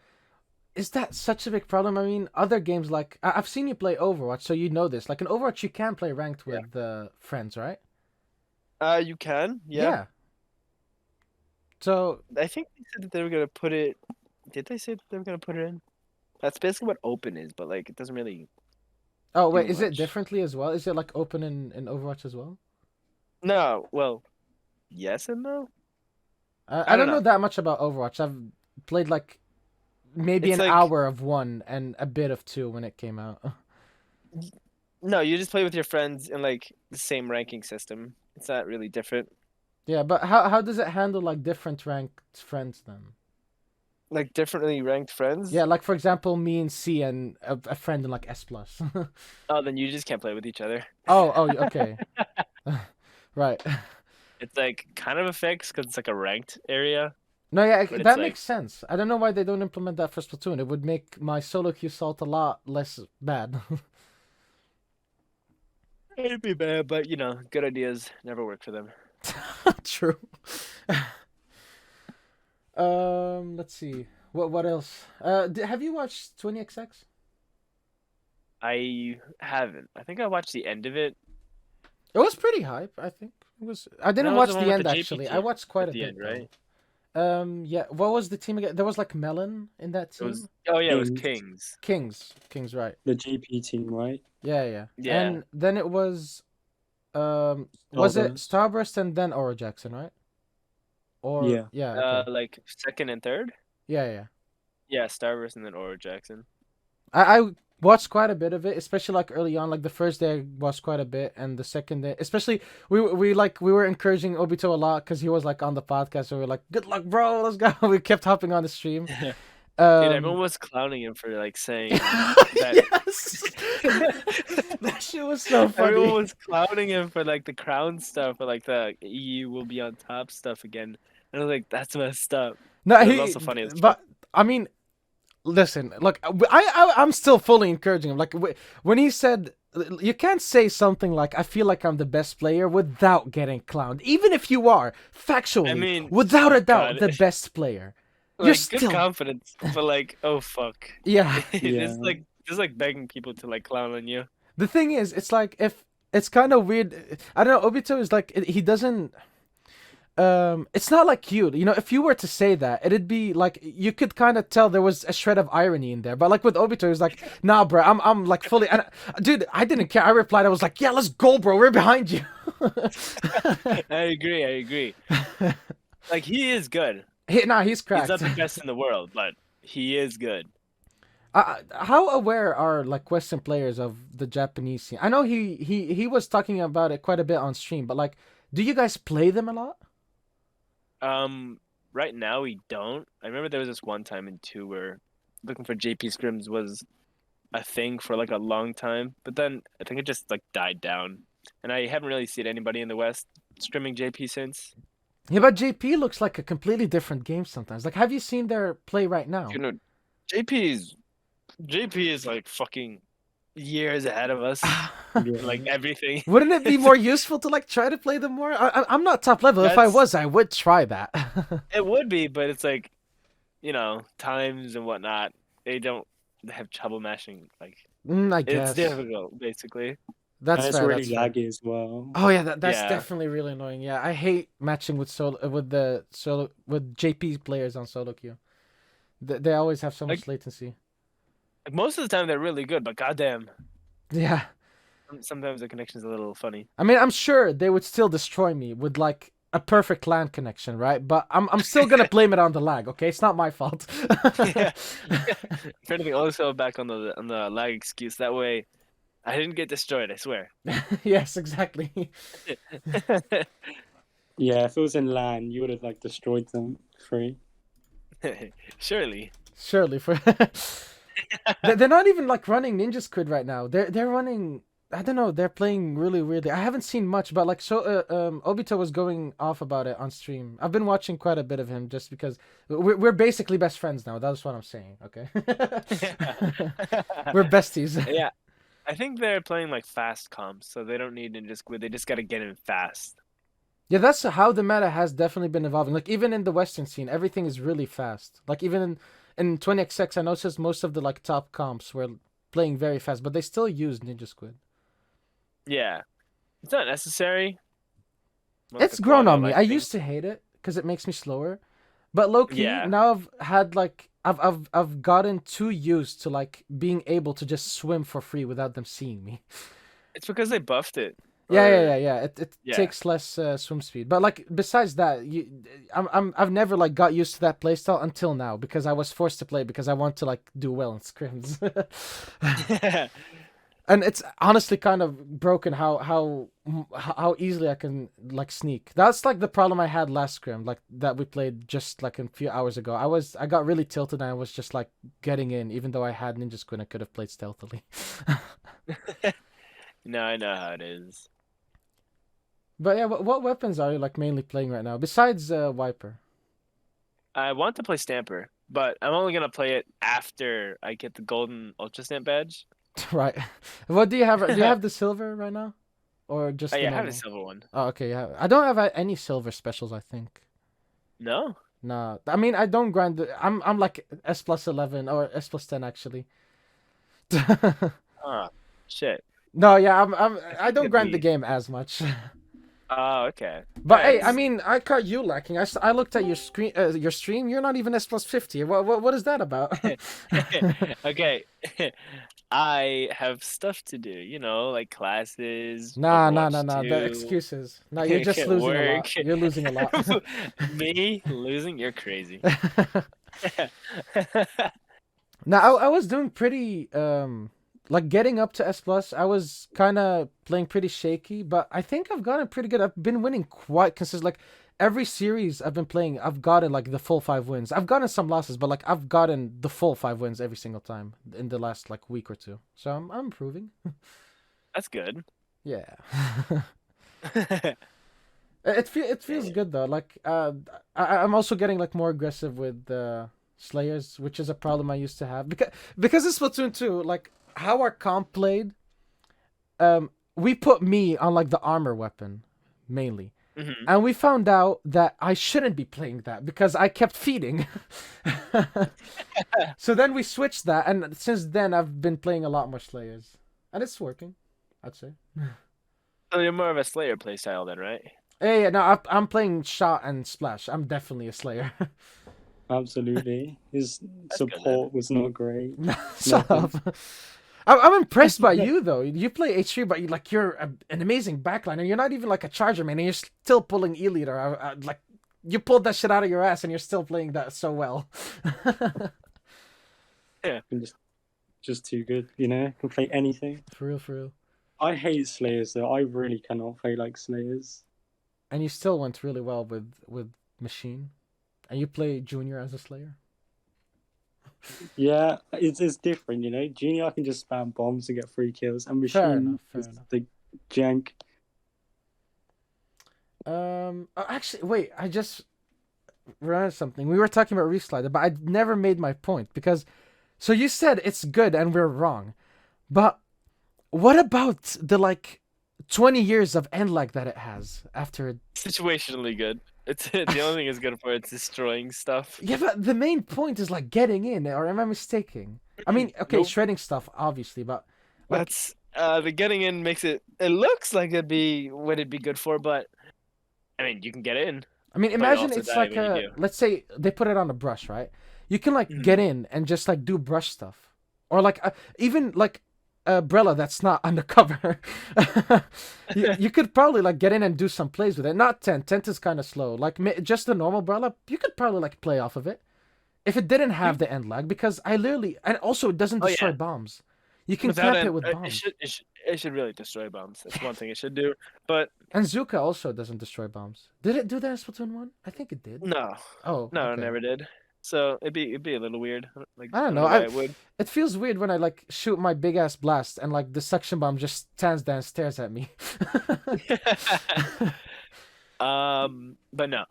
is that such a big problem? I mean, other games like I've seen you play Overwatch, so you know this. Like in Overwatch, you can play ranked Yeah. with friends, right? You can. Yeah. So I think they said that they were gonna put it. Did they say that they were gonna put it in? That's basically what open is, but like it doesn't really oh wait, do is it much. differently as well? Is it like open in Overwatch as well? No, well, yes and no. I I don't don't know know. that much about Overwatch. I've played like maybe It's an like hour of one and a bit of two when it came out. no, you just play with your friends in like the same ranking system. It's not really different. Yeah, but how does it handle like different ranked friends then? Like differently ranked friends. Yeah, like for example, me and C and a friend in like S plus. Oh, then you just can't play with each other. Okay. Right. It's like kind of a fix because it's like a ranked area, No, yeah, but it's that like makes sense. I don't know why they don't implement that for Splatoon. It would make my solo queue salt a lot less bad. it'd be bad, but you know, good ideas never work for them. True. Let's see. What else? Have you watched 20XX? I haven't. I think I watched the end of it. It was pretty hype, I think. It was. I didn't That was the watch one the with end the actually. I JP watched quite at a the bit end, though. right? Yeah. What was the team again? There was like Melon in that It was. team. Oh yeah, it was Kings. Kings. Kings, right? The GP team, right? Yeah. Yeah. And then it was, was it Starburst. Starburst and then Aura Jackson, right? Or Yeah. Okay. Like second and third. Yeah. Yeah, Starburst and then Aura Jackson. I watched quite a bit of it, especially like early on. Like the first day I watched quite a bit, and the second day, especially we were encouraging Obito a lot because he was like on the podcast. So we were like, "Good luck, bro. Let's go." We kept hopping on the stream. Dude, Um, everyone was clowning him for like saying that. yes, that shit was so funny. Everyone was clowning him for like the crown stuff, or like the EU will be on top stuff again. And I was like, that's messed up. No, But it was also funny as fuck. but I mean, listen, look, I'm still fully encouraging him. Like when he said, you can't say something like, "I feel like I'm the best player" without getting clowned, even if you are factually, I mean, without a doubt, God. the best player. Like, You're good still, confidence, but like, oh fuck. yeah. It's like just like begging people to like clown on you. The thing is, it's like if it's kind of weird. I don't know. Obito is like he doesn't. it's not like cute. You know, if you were to say that, it'd be like you could kind of tell there was a shred of irony in there. But like with Obito, it was like, nah, bro, I'm like fully. And dude, I didn't care. I replied, I was like, yeah, let's go, bro. We're behind you. I agree. Like he is good. He's He's cracked. not the best in the world, but he is good. How aware are like Western players of the Japanese scene? I know he was talking about it quite a bit on stream, but like, do you guys play them a lot? Right now we don't. I remember there was this one time in two where looking for JP scrims was a thing for like a long time, but then I think it just like died down, and I haven't really seen anybody in the West scrimming JP since. Yeah, but JP looks like a completely different game sometimes. Like, have you seen their play right now? You know, JP is like fucking years ahead of us. Yeah. Like everything. Wouldn't it be more useful to like try to play them more? I'm not top level. If I That's- was, I would try that. It would be, but it's like, times and whatnot. They don't have trouble mashing. Like I guess it's difficult, basically. that's And it's fair. really That's fair. laggy as well. Oh yeah, that's Yeah. definitely really annoying. Yeah, I hate matching with with JP players on solo queue. They always have so much latency. Like most of the time they're really good, but goddamn, Yeah. sometimes the connection's a little funny. I mean, I'm sure they would still destroy me with like a perfect LAN connection, right? But I'm still gonna blame it on the lag. Okay, it's not my fault. Yeah. If anything, also back on the lag excuse. That way, I didn't get destroyed. I swear. Yes, exactly. Yeah, if it was in LAN, you would have like destroyed them free. Surely. Surely for they're not even like running Ninja Squid right now. They're running. I don't know. They're playing really weirdly. I haven't seen much, but like Obito was going off about it on stream. I've been watching quite a bit of him just because we're basically best friends now. That's what I'm saying. Okay. We're besties. Yeah, I think they're playing like fast comps, so they don't need Ninja Squid. They just gotta get in fast. Yeah, that's how the meta has definitely been evolving. Like even in the Western scene, everything is really fast. Like even in 20XX, I noticed most of the like top comps were playing very fast, but they still use Ninja Squid. Yeah, it's not necessary. More like It's a grown on quality me. of I life used to hate it because it makes me slower, but low key Yeah. now I've had like I've gotten too used to like being able to just swim for free without them seeing me. thing. It's because they buffed it. Yeah. It Yeah. takes less swim speed, but like besides that, I've never like got used to that playstyle until now because I was forced to play because I want to like do well in scrims. And it's honestly kind of broken how easily I can like sneak. That's like the problem I had last scrim, like that we played just like a few hours ago. I got really tilted and I was just like getting in, even though I had Ninja Squid. I could have played stealthily. No, I know how it is. But yeah, what weapons are you like mainly playing right now besides Wiper? I want to play Stamper, but I'm only gonna play it after I get the golden Ultra Stamp badge. Right. What do you have? Do you have the silver right now, or just? Oh the yeah, I have normal? a silver one. Oh, okay. Yeah, I don't have any silver specials. I think. No? Nah, I mean I don't grind. I'm like S+11 or S+10 actually. Oh, shit. No, yeah, I don't Could grind the be. game as much. Oh, okay. But hey, Alright. I mean, I caught you lacking. I looked at your stream. You're not even S+50. What is that about? Okay. I have stuff to do, like classes. Nah. Overwatch The 2. excuses. No, you're just losing a lot. Work. You're losing a lot. Me losing? You're crazy. Now I was doing pretty like getting up to S+. I was kind of playing pretty shaky, but I think I've gotten pretty good. I've been winning quite consistent. Like every series I've been playing, I've gotten like the full 5 wins. I've gotten some losses, but like I've gotten the full 5 wins every single time in the last like week or two. So I'm improving. That's good. Yeah. It feels good though. Like I'm also getting like more aggressive with Slayers, which is a problem I used to have because it's Splatoon 2. Like how our comp played, we put me on like the armor weapon mainly, Mhm. and we found out that I shouldn't be playing that because I kept feeding. So then we switched that, and since then I've been playing a lot more Slayers, and it's working, I'd say. So you're more of a Slayer playstyle then, right? Hey, no, I'm playing shot and splash. I'm definitely a Slayer. Absolutely. His That's good, support was not great. Shut Nothing. up. I'm impressed by you though. You play H3, but you're an amazing backliner. You're not even like a charger man, and you're still pulling E leader. Like you pulled that shit out of your ass, and you're still playing that so well. Yeah. I'm just too good, you know? Can play anything. For real, for real. I hate Slayers though. I really cannot play like Slayers. And you still went really well with Machine, and you play Junior as a Slayer. Yeah, it's different, you know. Junior, I can just spam bombs and get 3 kills, and Fair Machine enough. Fair is enough. the jank. Actually, wait. I just realized something. We were talking about Reslider, but I never made my point because. So you said it's good and we're wrong, but what about the 20 years of end lag that it has after it? Situationally good. It's the only thing it's good for. It's destroying stuff. Yeah, but the main point is getting in, or am I mistaken? I mean, okay, Nope. shredding stuff, obviously, but That's the getting in makes it. It looks like it'd be what it'd be good for, but I mean, you can get in. I mean, But imagine also it's die like when you do. let's say they put it on a brush, right? You can Mhm. get in and just do brush stuff, or even Brella that's not undercover. you could probably get in and do some plays with it. Not Tent. Tent is kind of slow. Just the normal Brella, you could probably play off of it if it didn't have the end lag, because I literally, and also it doesn't Oh, destroy yeah. bombs. You can Without cap an- it with it bombs. it should really destroy bombs. That's one thing it should do. But And Zuka also doesn't destroy bombs. Did it do that in Splatoon 1? I think it did. no, Oh, no, it okay. never did. So it'd be a little weird. Like I don't know. why it would. It feels weird when I shoot my big ass blast and the suction bomb just stands there and stares at me. But no.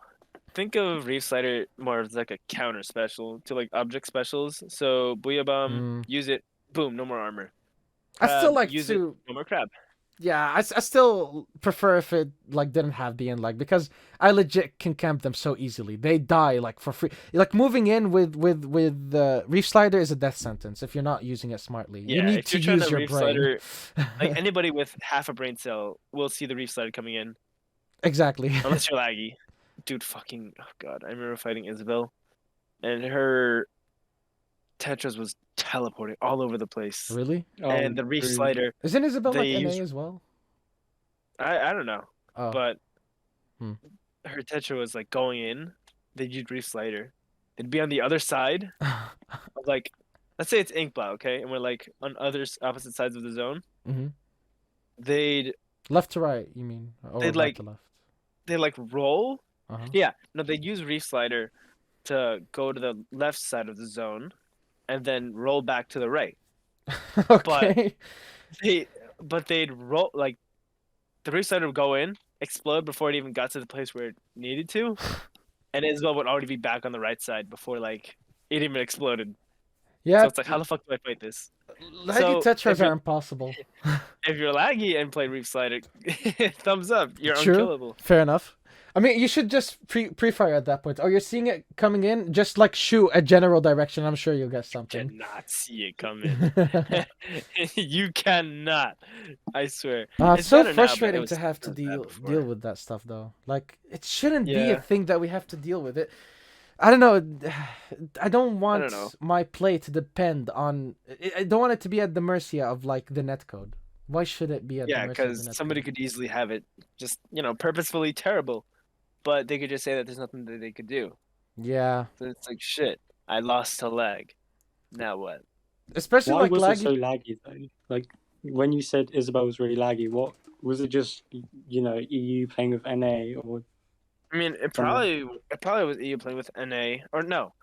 Think of Reef Slider more as like a counter special to object specials. So Booyah Bomb, use it, boom, no more armor. I still like use to. it, no more crab. Yeah, I still prefer if it didn't have the end lag, because I legit can camp them so easily. They die for free. Moving in with Reef Slider is a death sentence if you're not using it smartly. Yeah, You need if to you're trying use to your Reef brain. Slider, anybody with half a brain cell will see the Reef Slider coming in. Exactly. Unless you're laggy. Dude, fucking, oh god, I remember fighting Isabel, and her Tetras was teleporting all over the place. Really? And the Reef Slider, Isn't Isabel they NA use- as well? I don't know, Oh. but Hmm. her Tetra was going in. They'd use Reef Slider. They'd be on the other side of let's say it's Inkblow, okay, and we're on opposite sides of the zone. Mm-hmm. They'd Left to right, you mean? Or They'd, right to left? they roll. Uh-huh. Yeah, no, they'd use Reef Slider to go to the left side of the zone, and then roll back to the right. Okay. But they'd roll the Reef Slider would go in, explode before it even got to the place where it needed to, and Isabel would already be back on the right side before it even exploded. Yeah. So it's how the fuck do I fight this? Laggy So, Tetras if you- are impossible. If you're laggy and play Reef Slider, thumbs up. You're True. unkillable. Fair enough. I mean, you should just pre-fire at that point. Or you're seeing it coming in, just shoot a general direction. I'm sure you'll get something. Cannot see it coming. You cannot. I swear. It's so better now, but frustrating it to was- have to it was bad deal before. with that stuff, though. It shouldn't be Yeah. a thing that we have to deal with it. I don't know. I don't want know. my play to depend on. I don't want it to be at the mercy of the netcode. Why should it be at Yeah, the mercy of the because netcode? somebody could easily have it just purposefully terrible, but they could just say that there's nothing that they could do. Yeah, So it's shit. I lost to lag. Now what? especially Why was laggy. it so laggy though? When you said Isabel was really laggy, what was it? Just EU playing with NA, or I mean, it probably was EU playing with NA or no.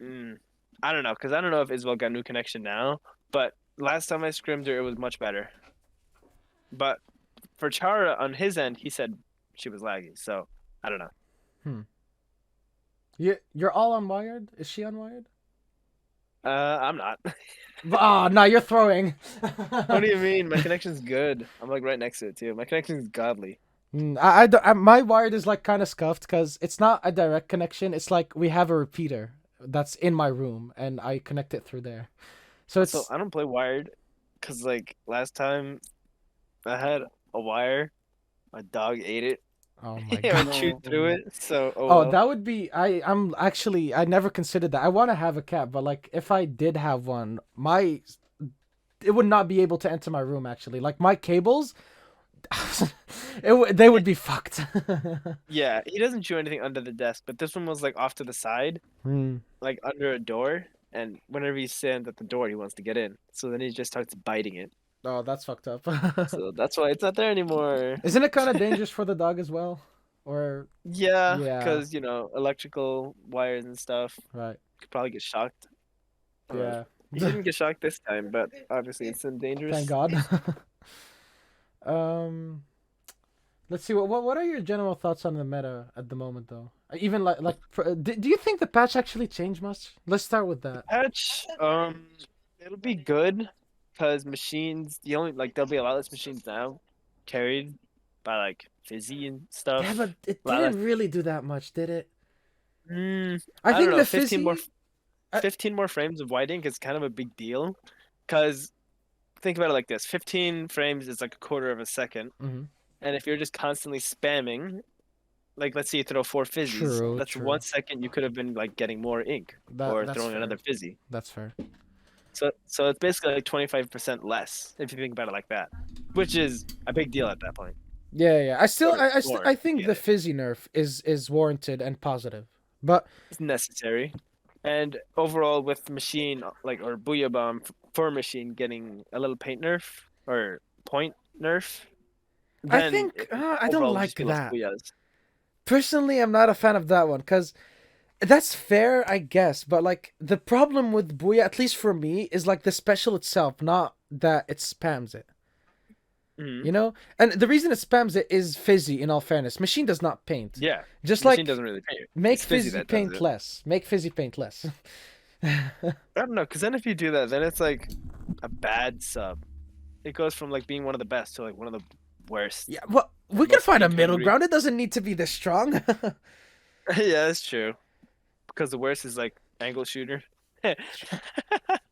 I don't know, because I don't know if Isabel got a new connection now. But last time I scrimmed her, it was much better. But for Chara on his end, he said she was laggy. So I don't know. You're all unwired? Is she unwired? I'm not. No, you're throwing. What do you mean? My connection's good. I'm right next to it too. My connection's godly. My wired is kind of scuffed because it's not a direct connection. It's we have a repeater that's in my room and I connect it through there. So I don't play wired because last time I had a wire, my dog ate it. Oh my or god. chew through it. So Oh, well. that would be. I'm actually. I never considered that. I want to have a cat, but like, if I did have one, it would not be able to enter my room. Actually, like my cables, they would be fucked. Yeah, he doesn't chew anything under the desk, but this one was like off to the side, Hmm. like under a door. And whenever he stands at the door, he wants to get in. So then he just starts biting it. Oh, that's fucked up. So that's why it's not there anymore. Isn't it kind of dangerous for the dog as well? Or Yeah, yeah, because electrical wires and stuff right. could probably get shocked. Yeah. He didn't get shocked this time, but obviously it's still Thank dangerous. God. um, let's see. What are your general thoughts on the meta at the moment, though? Even do you think the patch actually changed much? Let's start with that. Patch, it'll be good because machines, there'll be a lot less machines now carried by like fizzy and stuff. Yeah, but it A lot didn't really do that much, did it? I I think don't know, the 15 more fizzy. I- 15 more frames of white ink is kind of a big deal because think about it like this: 15 frames is like a quarter of a second, Mhm. and if you're just constantly spamming, like let's say you throw 4 fizzies, True, that's true. 1 second you could have been like getting more ink or That's throwing fair. another fizzy. That's fair. So it's basically like 25% less if you think about it like that, which is a big deal at that point. Yeah, yeah. Or more, I if you think get the it. fizzy nerf is warranted and positive, but It's necessary. And overall, with machine or Booyah Bomb for machine getting a little paint nerf or point nerf, I then think I don't overall it'll like just be less that. Booyahs. Personally, I'm not a fan of that one because that's fair, I guess. But like the problem with Booyah, at least for me, is like the special itself, not that it spams it. Hmm. You know, and the reason it spams it is fizzy. In all fairness, machine does not paint. Yeah, Just machine like doesn't really paint. make It's fizzy fizzy that does paint it. less. Make fizzy paint less. I don't know, because then if you do that, then it's like a bad sub. It goes from like being one of the best to like one of the worst. Yeah, well, we and can most find a paint middle hungry. ground. It doesn't need to be this strong. Yeah, that's true. Because the worst is like angle shooter.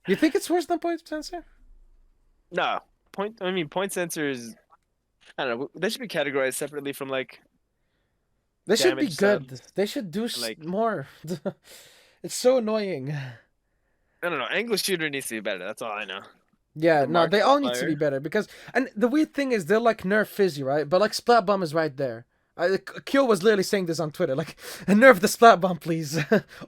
You think it's worse than point sensor? No, point sensors. I don't know. They should be categorized separately from like They should be damage good. subs. They should do Like more. It's so annoying. I don't know. Angle shooter needs to be better. That's all I know. Yeah, The no, they all need to be Markiplier. better because, and the weird thing is they're like nerf fizzy, right? But like splat bomb is right there. Kyo was literally saying this on Twitter, like nerf the splat bomb, please,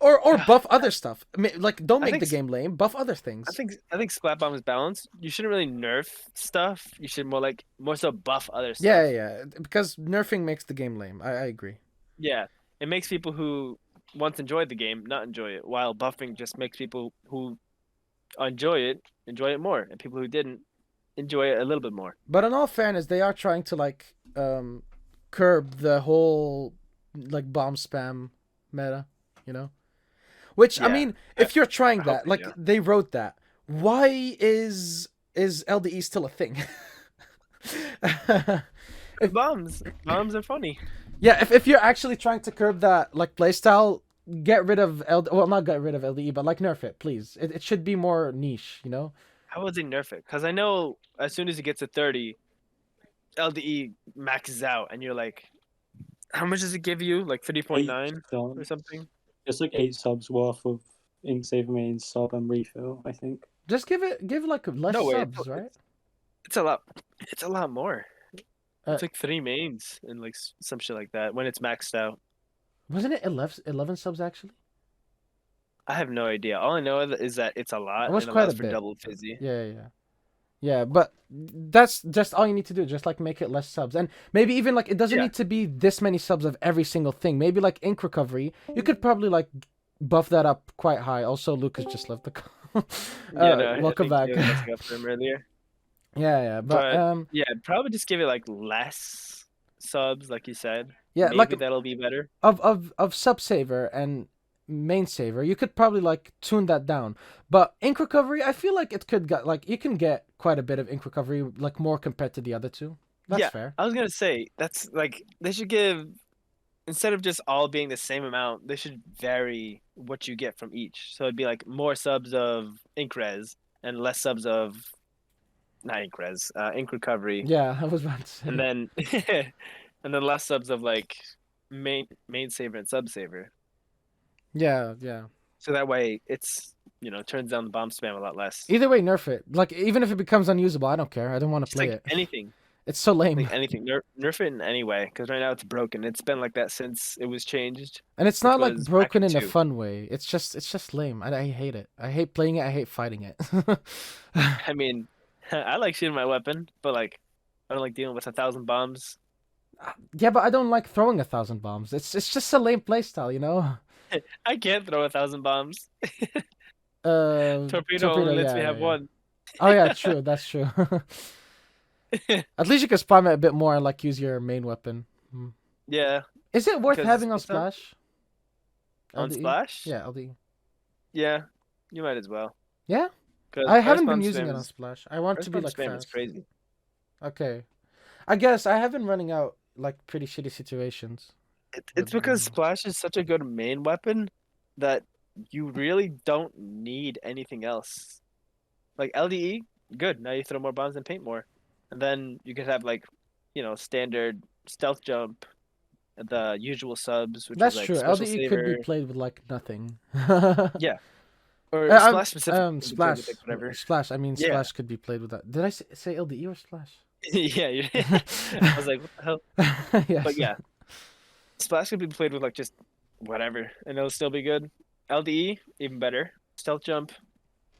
or buff other stuff. Like don't I make think the game lame, buff other things. I think Splat Bomb is balanced. You shouldn't really nerf stuff. You should more so buff other stuff. Yeah, yeah, yeah, because nerfing makes the game lame. I agree. Yeah, it makes people who once enjoyed the game not enjoy it, while buffing just makes people who enjoy it more, and people who didn't enjoy it a little bit more. But in all fairness, they are trying to like curb the whole like bomb spam meta, you know? Which I Yeah, mean, if you're trying I hope that, they like do. they wrote that, why is LDE still a thing? Bombs are funny. Yeah, if you're actually trying to curb that like playstyle, get rid of well, not get rid of LDE, but like nerf it, please. It should be more niche, you know? How would they nerf it? Because I know as soon as it gets to 30, LDE maxes out, and you're like, how much does it give you? Like 3.9 or 8 subs. something? It's like 8 subs worth of Inksaver main sub and refill, I think. Just give like less No way. subs, right? It's a lot. It's a lot more. Uh, It's like 3 mains and like some shit like that when it's maxed out. Wasn't it 11 subs actually? I have no idea. All I know is that it's a lot It was and quite allows a for bit. double fizzy. Yeah, yeah. Yeah, but that's just all you need to do. Just like make it less subs, and maybe even like it doesn't Yeah. need to be this many subs of every single thing. Maybe like ink recovery, you could probably like buff that up quite high. Also, Lucas just left the call. Yeah, no, I Welcome think back. you were messing up for him earlier. Yeah, but But yeah, probably just give it like less subs, like you said. yeah, Maybe like that'll be better. of sub saver and main saver, you could probably like tune that down. But ink recovery, I feel like it could get like you can get quite a bit of ink recovery, like more compared to the other two. That's Yeah, fair. I was gonna say that's like they should give instead of just all being the same amount, they should vary what you get from each. So it'd be like more subs of ink res and less subs of not ink res, ink recovery. Yeah, I was about to say. And then and then less subs of like main saver and sub saver. Yeah, yeah. So that way it's turns down the bomb spam a lot less. Either way, nerf it. Like even if it becomes unusable, I don't care. I don't want to Just play like it. anything. It's so lame. Like anything. Nerf it in any way, because right now it's broken. It's been like that since it was changed. And it's which not like was back broken in in a 2. fun way. It's just lame. I hate it. I hate playing it. I hate fighting it. I mean, I like shooting my weapon, but like, I don't like dealing with 1,000 bombs. Yeah, but I don't like throwing 1,000 bombs. It's just a lame playstyle, you know. I can't throw 1,000 bombs. Torpedo only lets me have one. Oh yeah, true. That's true. At least you can spam it a bit more and like use your main weapon. Yeah. Is it worth Because having on it's not- Splash? On LDE? Splash? Yeah, LDE. Yeah, you might as well. Yeah? 'Cause I haven't been respawn using spam it on is- Splash. I want to be respawn like spam is fast. crazy. Okay. I guess I have been running out like pretty shitty situations. It's because Splash is such a good main weapon that you really don't need anything else. Like LDE, good. Now you throw more bombs and paint more. And then you could have like, standard stealth jump, the usual subs, which That's is like true. special LDE saver. could be played with like nothing. Yeah. Or Uh, Splash specifically. Splash. Whatever. Splash. I mean, Yeah. Splash could be played with that. Did I say LDE or Splash? Yeah. I was like, what the hell? Yes. But yeah. Splash could be played with like just whatever, and it'll still be good. LDE, even better. Stealth jump,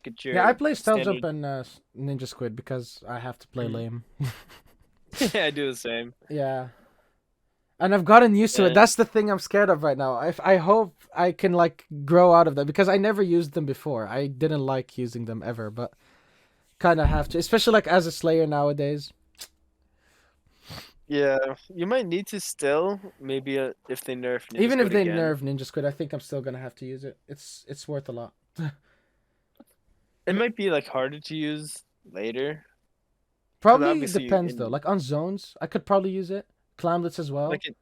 get your Yeah, I play Stealth standard... Jump and Ninja Squid because I have to play lame. Yeah, I do the same. Yeah. And I've gotten used to it. Yeah. That's the thing I'm scared of right now. I hope I can like grow out of that because I never used them before. I didn't like using them ever, but kind of have to, especially like as a Slayer nowadays. Yeah, you might need to still, maybe if they nerf Ninja Even if Squid they again. nerf Ninja Squid, I think I'm still gonna have to use it. It's worth a lot. It might be like harder to use later. Probably obviously depends though. Like on zones, I could probably use it. Clamlets as well. Like in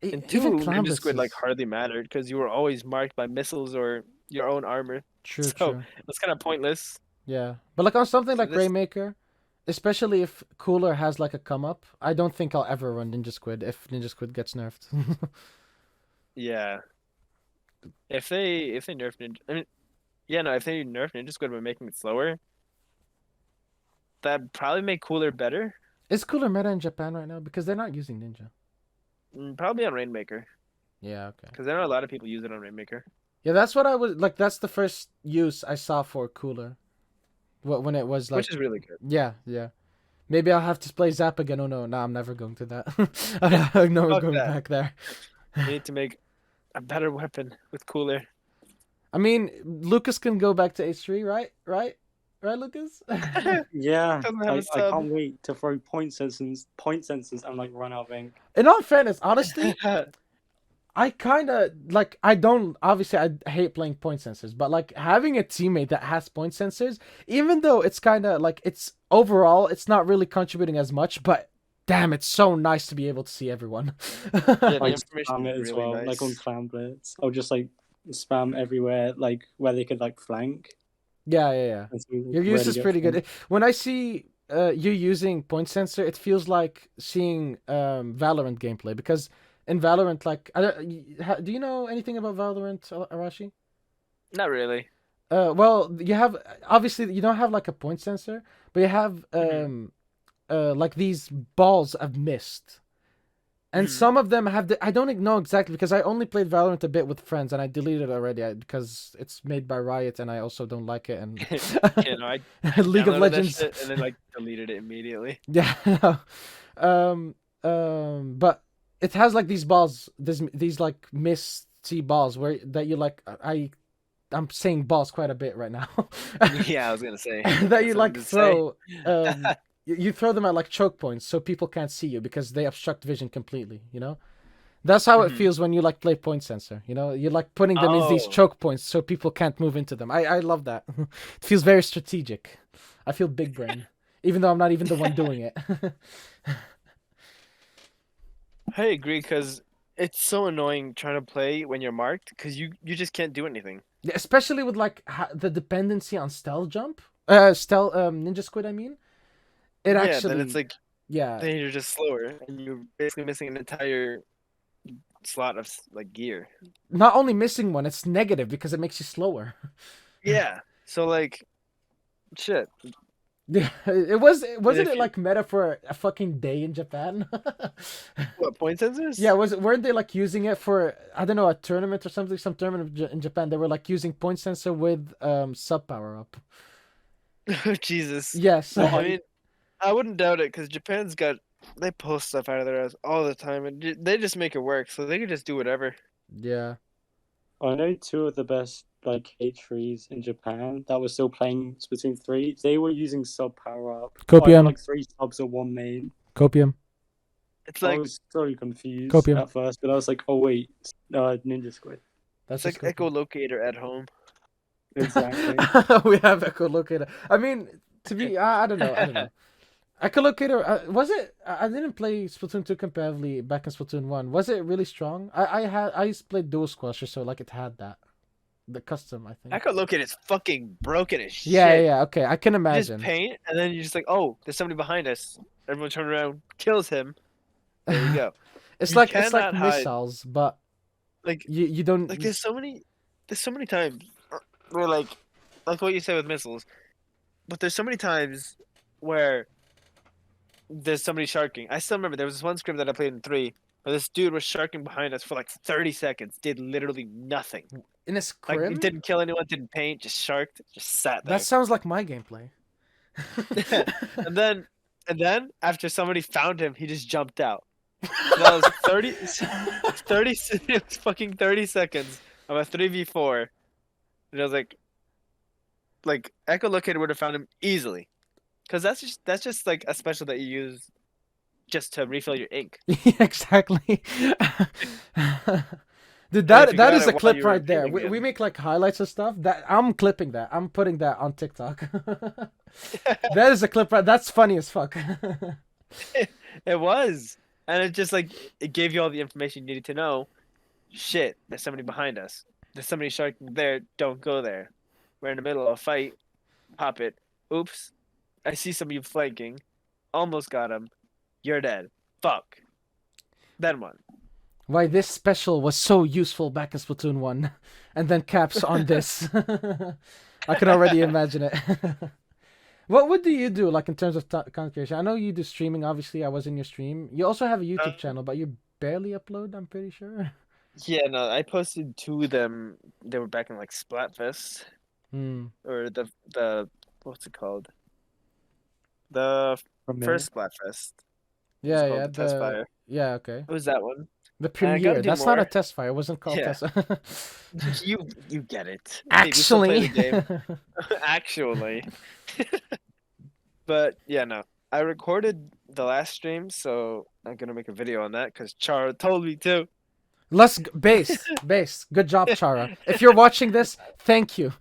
Even 2, Ninja Clamlets Squid like is- hardly mattered because you were always marked by missiles or your own armor. True, So true. it's kind of pointless. Yeah, but like on something So like this- Rainmaker, especially if Cooler has like a come up, I don't think I'll ever run Ninja Squid if Ninja Squid gets nerfed. Yeah. If they nerf Ninja, I mean, yeah, no, if they nerf Ninja Squid by making it slower, that'd probably make Cooler better. Is Cooler meta in Japan right now because they're not using Ninja? Probably on Rainmaker, Yeah, okay. because I know a lot of people use it on Rainmaker. Yeah, that's what I was like. That's the first use I saw for Cooler. When it was like, Which is really good. yeah, yeah. Maybe I'll have to play Zap again. Oh no, I'm never going to that. I'm never Fuck going that. back there. You need to make a better weapon with Cooler. I mean, Lucas can go back to H3, right? Right, Lucas? Yeah, Doesn't have a I sub. can't wait to throw point sensors and like run out of ink. In all fairness, honestly, I kind of like. I don't obviously. I hate playing point sensors, but like having a teammate that has point sensors, even though it's kind of like it's overall, it's not really contributing as much. But damn, it's so nice to be able to see everyone. Yeah, the Like information spam it is as really well, nice. like on clan blitz. I'll just like spam everywhere, like where they could like flank. Yeah. and see Your where use to is get pretty from. good. When I see you using point sensor, it feels like seeing Valorant gameplay because in Valorant, like, do you know anything about Valorant, Arashi? Not really. Well, you have obviously you don't have like a point sensor, but you have like these balls of mist, and some of them have I don't know exactly because I only played Valorant a bit with friends and I deleted it already because it's made by Riot and I also don't like it and You know, I League of downloaded that Legends. shit and then like deleted it immediately. Yeah. But it has like these balls, these like misty balls where that you like. I'm saying balls quite a bit right now. Yeah, I was gonna say That you That's what I like was gonna say. throw. You throw them at like choke points so people can't see you because they obstruct vision completely. You know. That's how it feels when you like play point sensor. You know, you're like putting them in these Oh. choke points so people can't move into them. I love that. It feels very strategic. I feel big brain, even though I'm not even the one doing it. I agree because it's so annoying trying to play when you're marked because you just can't do anything. Yeah, especially with like the dependency on stealth jump, stealth Ninja Squid. I mean, it Yeah, actually then it's like Yeah. then you're just slower, and you're basically missing an entire slot of like gear. Not only missing one, it's negative because it makes you slower. Yeah. So like, shit. Yeah, wasn't it if you, like meta for a fucking day in Japan? what point sensors? Yeah, weren't they like using it for, I don't know, a tournament or something? Some tournament in Japan, they were like using point sensor with sub power up. Jesus. Yes. I mean, I wouldn't doubt it because they post stuff out of their ass all the time, and they just make it work, so they can just do whatever. Yeah. I know two of the best like H3s in Japan that were still playing Splatoon 3. They were using sub power up. Copium. Either like 3 subs or 1 main. Copium. It's I like was so confused Copium. at first, but I was like, oh wait, Ninja Squid. That's it's like echolocator at home. Exactly. We have echolocator. I mean, to be, I don't know. Echolocator, was it? I didn't play Splatoon 2 competitively back in Splatoon 1. Was it really strong? I used to play dual squasher, so like it had that. The custom, I think. Echolocator's fucking broken as shit. Yeah, okay. I can You imagine. just paint, and then you're just like, oh, there's somebody behind us. Everyone turns around, kills him. There you go. It's You like cannot hide. missiles, but Like you don't like there's so many times where like what you said with missiles, but there's so many times where there's somebody sharking. I still remember there was this one script that I played in 3 where this dude was sharking behind us for like 30 seconds, did literally nothing. in a Like scrim. he didn't kill anyone, didn't paint, just sharked, just sat there. That sounds like my gameplay. and then after somebody found him, he just jumped out. So that was 30 it was fucking 30 seconds of a 3v4. And I was like Echolocator would have found him easily. Cuz that's just like a special that you use just to refill your ink. Exactly. Dude, that is a clip right there. We make like highlights of stuff. That I'm clipping that. I'm putting that on TikTok. That is a clip right. That's funny as fuck. It was. And it just like it gave you all the information you needed to know. Shit, there's somebody behind us. There's somebody sharking there. Don't go there. We're in the middle of a fight. Pop it. Oops. I see some of you flanking. Almost got him. You're dead. Fuck. Then what? Why this special was so useful back in Splatoon 1. And then caps on this. I can already imagine it. What do you do, like, in terms of content creation? I know you do streaming, obviously. I was in your stream. You also have a YouTube channel, but you barely upload, I'm pretty sure. Yeah, no, I posted 2 of them. They were back in, like, Splatfest. Or the what's it called? The first Splatfest. Yeah, Test Fire. Yeah, okay. It was that one. The premiere. That's not a test fire. It wasn't called test. You get it. Actually. Actually. But yeah, no. I recorded the last stream, so I'm gonna make a video on that because Chara told me to. Base. Good job, Chara. If you're watching this, thank you.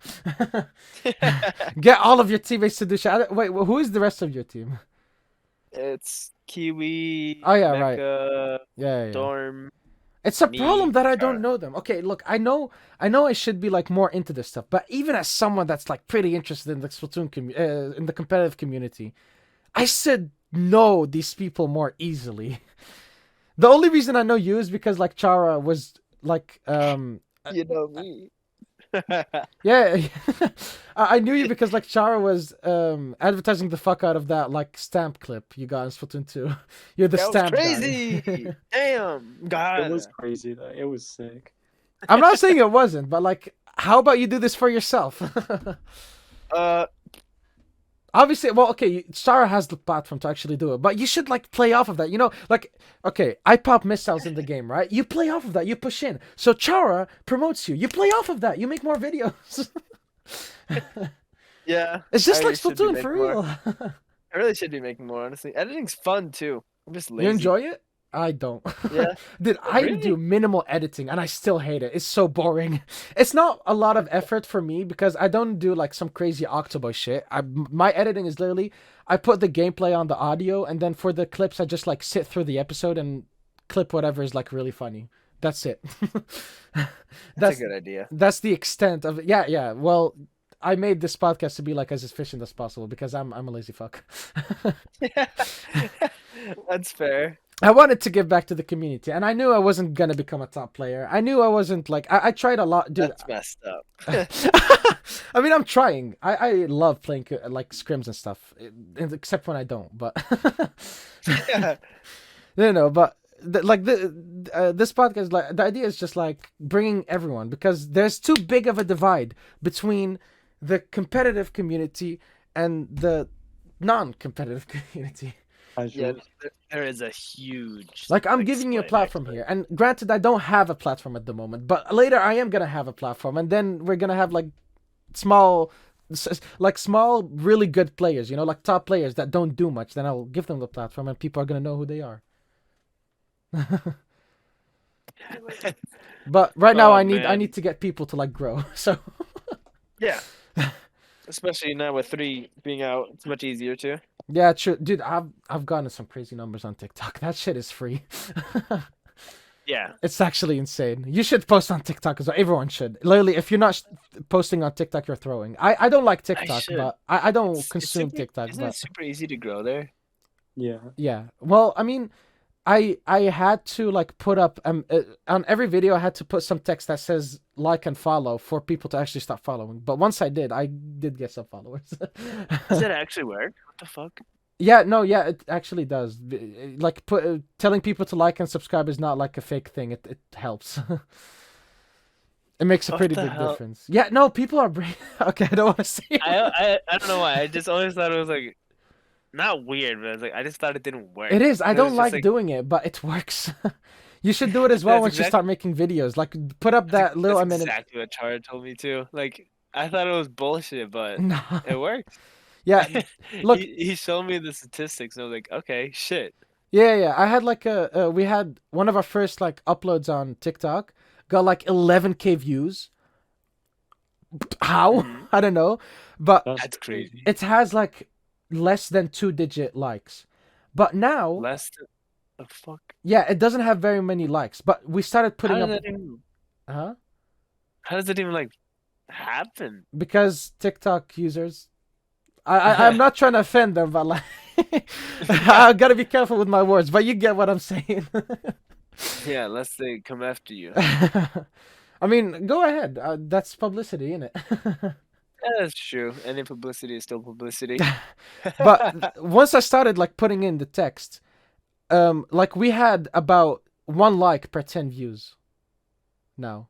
Get all of your teammates to do shit. Wait, who is the rest of your team? It's Kiwi. Oh yeah, Mecha, right. Yeah. Dorm. It's a problem that I don't know them. Okay, look, I know I should be like more into this stuff, but even as someone that's like pretty interested in the Splatoon in the competitive community, I should know these people more easily. The only reason I know you is because like Chara was like You know me. Yeah, I knew you because like Chara was advertising the fuck out of that like stamp clip you got in Splatoon 2. You're the stamp crazy. guy. Damn, God. It was crazy though. It was sick. I'm not saying it wasn't, but like, how about you do this for yourself? Obviously, well, okay, Chara has the platform to actually do it, but you should like play off of that. You know, like, okay, I pop missiles in the game, right? You play off of that. You push in. So Chara promotes you. You play off of that. You make more videos. Yeah. It's just like Splatoon for real. I really should be making more, honestly. Editing's fun too. I'm just lazy. You enjoy it? I don't. Yeah. Dude, I do minimal editing and I still hate it. It's so boring. It's not a lot of effort for me because I don't do like some crazy Octoboy shit. My editing is literally, I put the gameplay on the audio and then for the clips, I just like sit through the episode and clip whatever is like really funny. That's it. That's a good idea. That's the extent of it. Yeah. Well, I made this podcast to be like as efficient as possible because I'm a lazy fuck. That's fair. I wanted to give back to the community, and I knew I wasn't gonna become a top player. I knew I wasn't like I tried a lot, dude. That's messed up. I mean, I'm trying. I love playing like scrims and stuff, except when I don't. But Yeah. but this podcast, like the idea is just like bringing everyone because there's too big of a divide between the competitive community and the non-competitive community. Yeah, there is a huge. Like I'm giving you a split, platform actually. here, and granted, I don't have a platform at the moment, but later I am gonna have a platform, and then we're gonna have like small, really good players, like top players that don't do much. Then I'll give them the platform, and people are gonna know who they are. But right now, Oh, I man. need to get people to like grow. So Yeah. Especially now with 3 being out, it's much easier too. yeah, true, dude. I've gotten some crazy numbers on TikTok. That shit is free. Yeah. It's actually insane. You should post on TikTok as well. Everyone should. Literally, if you're not posting on TikTok, you're throwing. I don't like TikTok, should. but I don't It's consume super, TikTok. Isn't it But super easy to grow there? Yeah. yeah, well, I mean, I had to like put up on every video I had to put some text that says like and follow for people to actually start following. But once I did get some followers. Does that actually work? What the fuck? Yeah, no, yeah, it actually does. Like telling people to like and subscribe is not like a fake thing. It helps. It makes a What pretty the big hell? difference. Yeah, no, people are okay. I don't want to say it. I don't know why. I just always thought it was like not weird, but I was like I just thought it didn't work. It is. I It was don't just like like doing it, but it works. You should do it as well That's once you exact- start making videos. Like put up that little that's minute. exactly what Char told me too. Like I thought it was bullshit, but No. it worked. Yeah, look. he showed me the statistics, and I was like, okay, shit. Yeah. I had like we had one of our first like uploads on TikTok got like 11K views. How? Mhm. I don't know, but That's crazy. it has like less than 2-digit likes. But now, Less than the fuck. yeah, it doesn't have very many likes. But we started How putting does up, that even? huh? How does it even like happen? Because TikTok users. I'm not trying to offend them, but like, I gotta be careful with my words. But you get what I'm saying. Yeah, unless they come after you. I mean, go ahead. That's publicity, isn't it? Yeah, that's true. Any publicity is still publicity. But once I started like putting in the text, like we had about 1 like per 10 views now,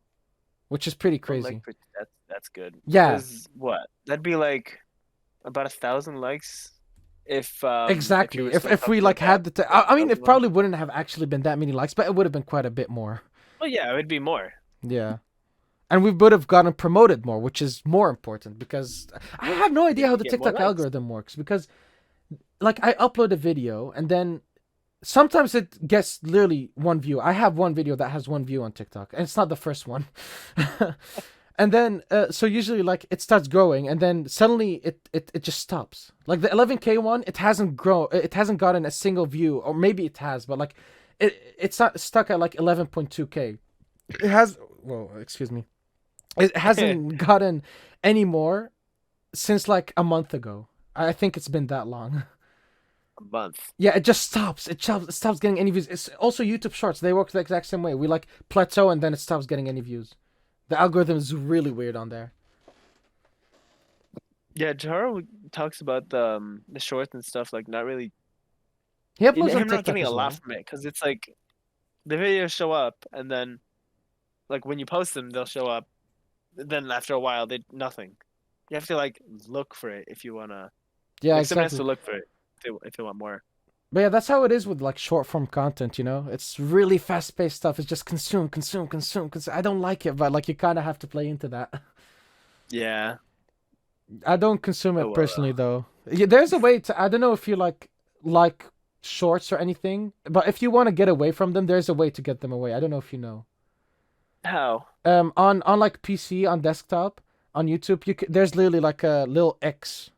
which is pretty Well, crazy. like, that's good. Yeah. 'Cause what? That'd be like about 1,000 likes if Exactly. you were If still if we talking like had about the I mean, it 1,000 probably wouldn't have actually been that many likes, but it would have been quite a bit more. Well, yeah, it would be more. Yeah. And we would have gotten promoted more, which is more important because I have no idea how the Get more TikTok likes. algorithm works because like I upload a video and then sometimes it gets literally 1 view. I have 1 video that has 1 view on TikTok and it's not the first one. And then so usually like it starts growing and then suddenly it just stops. Like the 11K one, it hasn't gotten a single view, or maybe it has, but like it's not stuck at like 11.2K. It has, well, excuse me. It hasn't gotten any more since like a month ago. I think it's been that long. A month. Yeah, it just stops. It stops getting any views. It's also YouTube Shorts. They work the exact same way. We like plateau and then it stops getting any views. The algorithm is really weird on there. Yeah, Jaro talks about the shorts and stuff, like not really. He uploads on Him not TikTok getting as a well. lot from it because it's like the videos show up and then like when you post them, they'll show up. Then after a while, nothing. You have to like look for it if you wanna. Yeah, Like someone has to exactly. look for it if they want more. But yeah, that's how it is with like short form content, you know? It's really fast paced stuff. It's just consume. I don't like it, but like you kind of have to play into that. Yeah. I don't consume it Oh, well. personally though. Yeah, there's a way to, I don't know if you like shorts or anything, but if you want to get away from them, there's a way to get them away. I don't know if you know. How? On like PC, on desktop, on YouTube, there's literally like a little X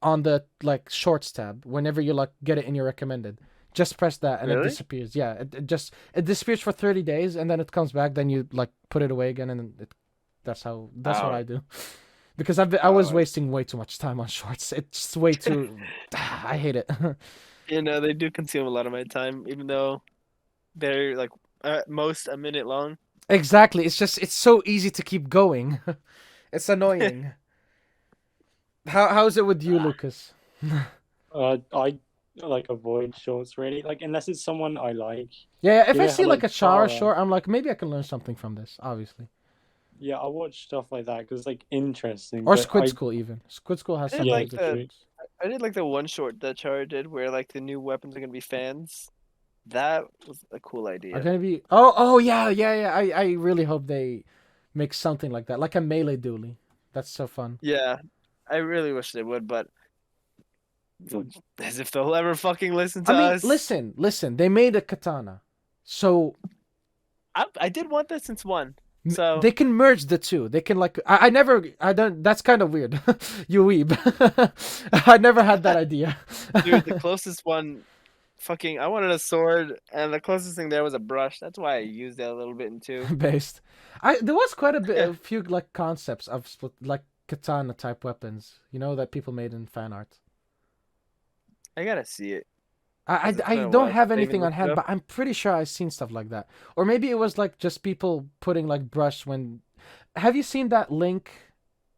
on the like shorts tab whenever you like get it in your recommended. Just press that and it Really? disappears. Yeah, it disappears for 30 days and then it comes back. Then you like put it away again and that's what Oh. I do. Because I was Oh. wasting way too much time on shorts. It's way too. I hate it. You know, they do consume a lot of my time, even though they're like at most a minute long. Exactly. It's so easy to keep going. It's annoying. How's it with you, Lucas? I like avoid shorts really, like unless it's someone I like. Yeah, if You I know how see like like a Chara Tara, short, I'm like, maybe I can learn something from this, obviously. yeah, I watch stuff like that because it's like interesting. Or But Squid School even. Squid School has I some did yeah, really like good the true. shorts. I did like the one short that Char did where like the new weapons are gonna be fans. That was a cool Are idea. gonna be oh yeah. I really hope they make something like that. Like a melee dually. That's so fun. Yeah, I really wish they would, but as if they'll ever fucking listen I to mean, us. listen. They made a katana. So I did want that since one. So they can merge the two. They can like I don't that's kind of weird. You weeb. I never had that idea. dude, the closest one fucking I wanted a sword and the closest thing there was a brush. That's why I used that a little bit in two. Based. I there was quite a few like concepts of like katana type weapons, you know, that people made in fan art. I gotta see it. I, 'Cause it's I been I a don't while have since I even anything on looked it hand, up. but I'm pretty sure I've seen stuff like that. Or maybe it was like just people putting like brush when. Have you seen that Link,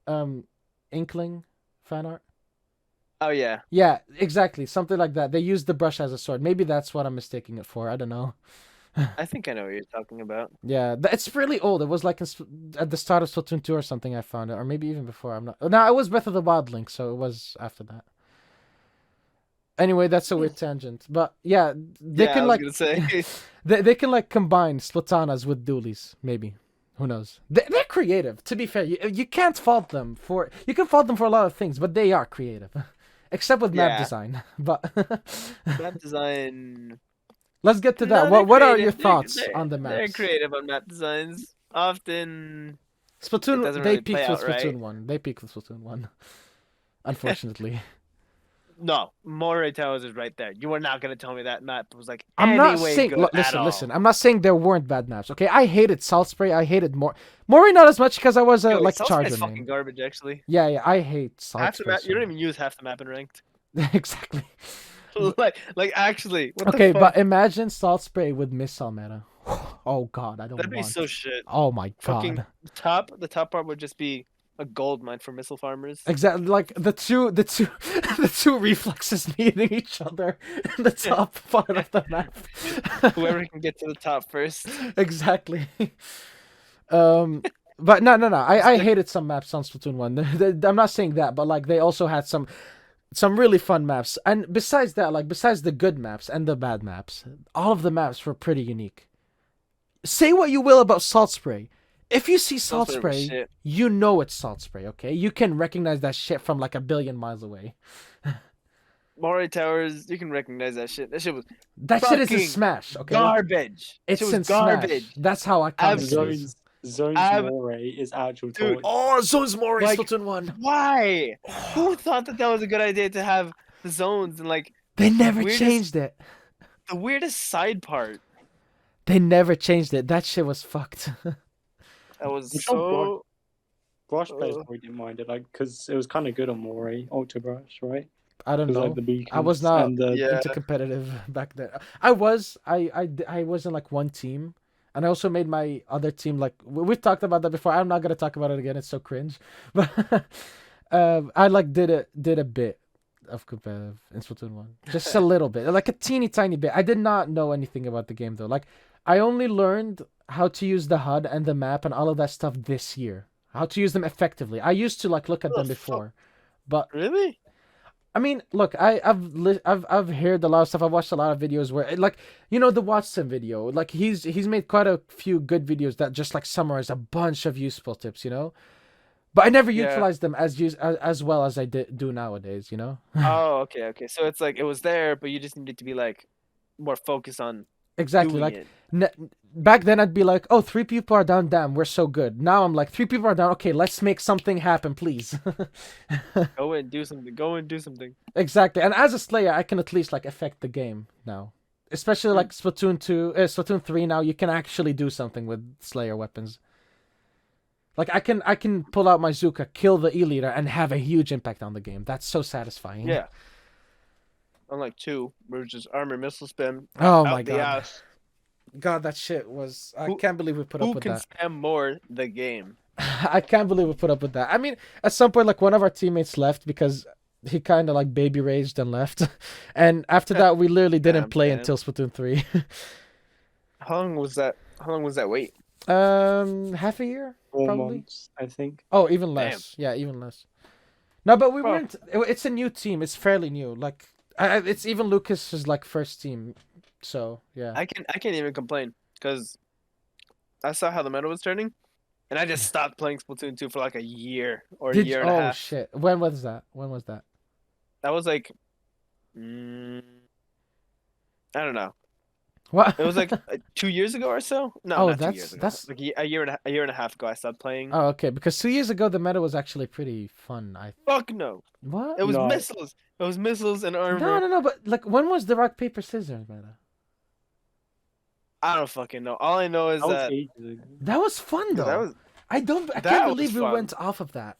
um, Inkling fan art? Oh yeah. Yeah, exactly, something like that. They used the brush as a sword. Maybe that's what I'm mistaking it for. I don't know. I think I know what you're talking about. Yeah, it's really old. It was like at the start of Splatoon 2 or something. I found it, or maybe even before. I'm not. No, it was Breath of the Wild Link, so it was after that. Anyway, that's a weird tangent, but yeah, they Yeah, I can was like gonna say. they can like combine Splatanas with dualies, maybe. Who knows? They're creative. To be fair, you can't fault them for you can fault them for a lot of things, but they are creative, except with map Yeah. design. But Map design. let's get to that. No, they're What are your creative. They're thoughts they're on the they're maps? creative on map designs. Often it Splatoon doesn't they really play peaked with out right. Splatoon 1. They peaked with Splatoon 1. Unfortunately. No, Moray Towers is right there. You were not gonna tell me that map was like I'm not anyway saying good at listen. all. I'm not saying there weren't bad maps. Okay, I hated Salt Spray. I hated Mori not as much because I was a Yo, like Salisbury charger is fucking main. garbage actually. Yeah, I hate Salt Half the Spray map so you don't much. even use half the map in ranked. Exactly. like actually, what the Okay, fuck? but imagine Salt Spray with missile meta. Oh god, I don't That'd be want. so shit. Oh my Fucking god. the top part would just be a gold mine for missile farmers. Exactly, like the two reflexes meeting each other in the top part of the map. Whoever can get to the top first. Exactly. Um, but no. I Like, hated some maps on Splatoon 1. I'm not saying that, but like they also had some really fun maps. And besides that, like besides the good maps and the bad maps, all of the maps were pretty unique. Say what you will about Salt Spray. If you see Salt Salisbury was Spray, shit. you know it's Salt Spray, okay? You can recognize that shit from like a billion miles away. Moray Towers, you can recognize that shit. That shit was That shit is in fucking Smash, okay? garbage. That shit It's was in garbage. Smash. That's how iconic it is. Zones Ab- Moray is actual Dude. torture. Oh, Zones Mori, Like, Splatoon 1. Why? Who thought that was a good idea to have the zones and like They never weirdest- changed it. the weirdest side part? They never changed it. That shit was fucked. That was It's so so. Brush players probably didn't mind it, like because it was kind of good on Moray Ultra Brush, right? I don't Because know. like the beacons I was not and the Yeah. into competitive back then. I was. I was in like one team, and I also made my other team like we've talked about that before. I'm not gonna talk about it again. It's so cringe. But I like did a bit of competitive in Splatoon 1, just a little bit, like a teeny tiny bit. I did not know anything about the game though. Like I only learned how to use the HUD and the map and all of that stuff this year. How to use them effectively. I used to like look at What them the fuck? before, but Really? I mean, look, I've heard a lot of stuff. I've watched a lot of videos where, like, you know, the Watson video. Like, he's made quite a few good videos that just like summarize a bunch of useful tips, you know. But I never Yeah. utilized them as well as I do nowadays, you know. Oh, okay. So it's like it was there, but you just needed to be like more focused on Exactly. doing Like it. back then, I'd be like, "Oh, 3 people are down. Damn, we're so good." Now I'm like, 3 people are down. Okay, let's make something happen, please. Go and do something. Go and do something. Exactly. And as a Slayer, I can at least like affect the game now. Especially like Splatoon 2, Splatoon 3 now, you can actually do something with Slayer weapons. Like I can pull out my Zuka, kill the E-leader, and have a huge impact on the game. That's so satisfying. Yeah. unlike 2, where it's just armor missile spam Oh out my the god. ass. God, that shit was. I Who- can't believe we put up Who with can that. spam more the game? I can't believe we put up with that. I mean, at some point, like one of our teammates left because he kind of like baby raged and left, and after that, we literally didn't Damn, play man. until Splatoon 3. How long was that? How long was that wait? Half a year, 4 probably. months, I think. Oh, even less. Yeah, even less. No, but we weren't. It's a new team. It's fairly new. Like, it's even Lucas's like first team. So yeah. I can't even complain because I saw how the meta was turning, and I just stopped playing Splatoon 2 for like a year or a Did year and a oh half. shit? When was that? When was that? That was like, I don't know. What? It was like 2 years ago or so. No, Oh, not 2 that's- years ago. that's- Like a year and a half ago. I stopped playing. Oh, okay. Because 2 years ago the meta was actually pretty fun. Fuck no. What? It was No. missiles. It was missiles and armor. No. But like, when was the rock paper scissors meta? I don't fucking know. All I know is That was that ages ago. That was fun though. that was. I that can't was believe we fun. went off of that.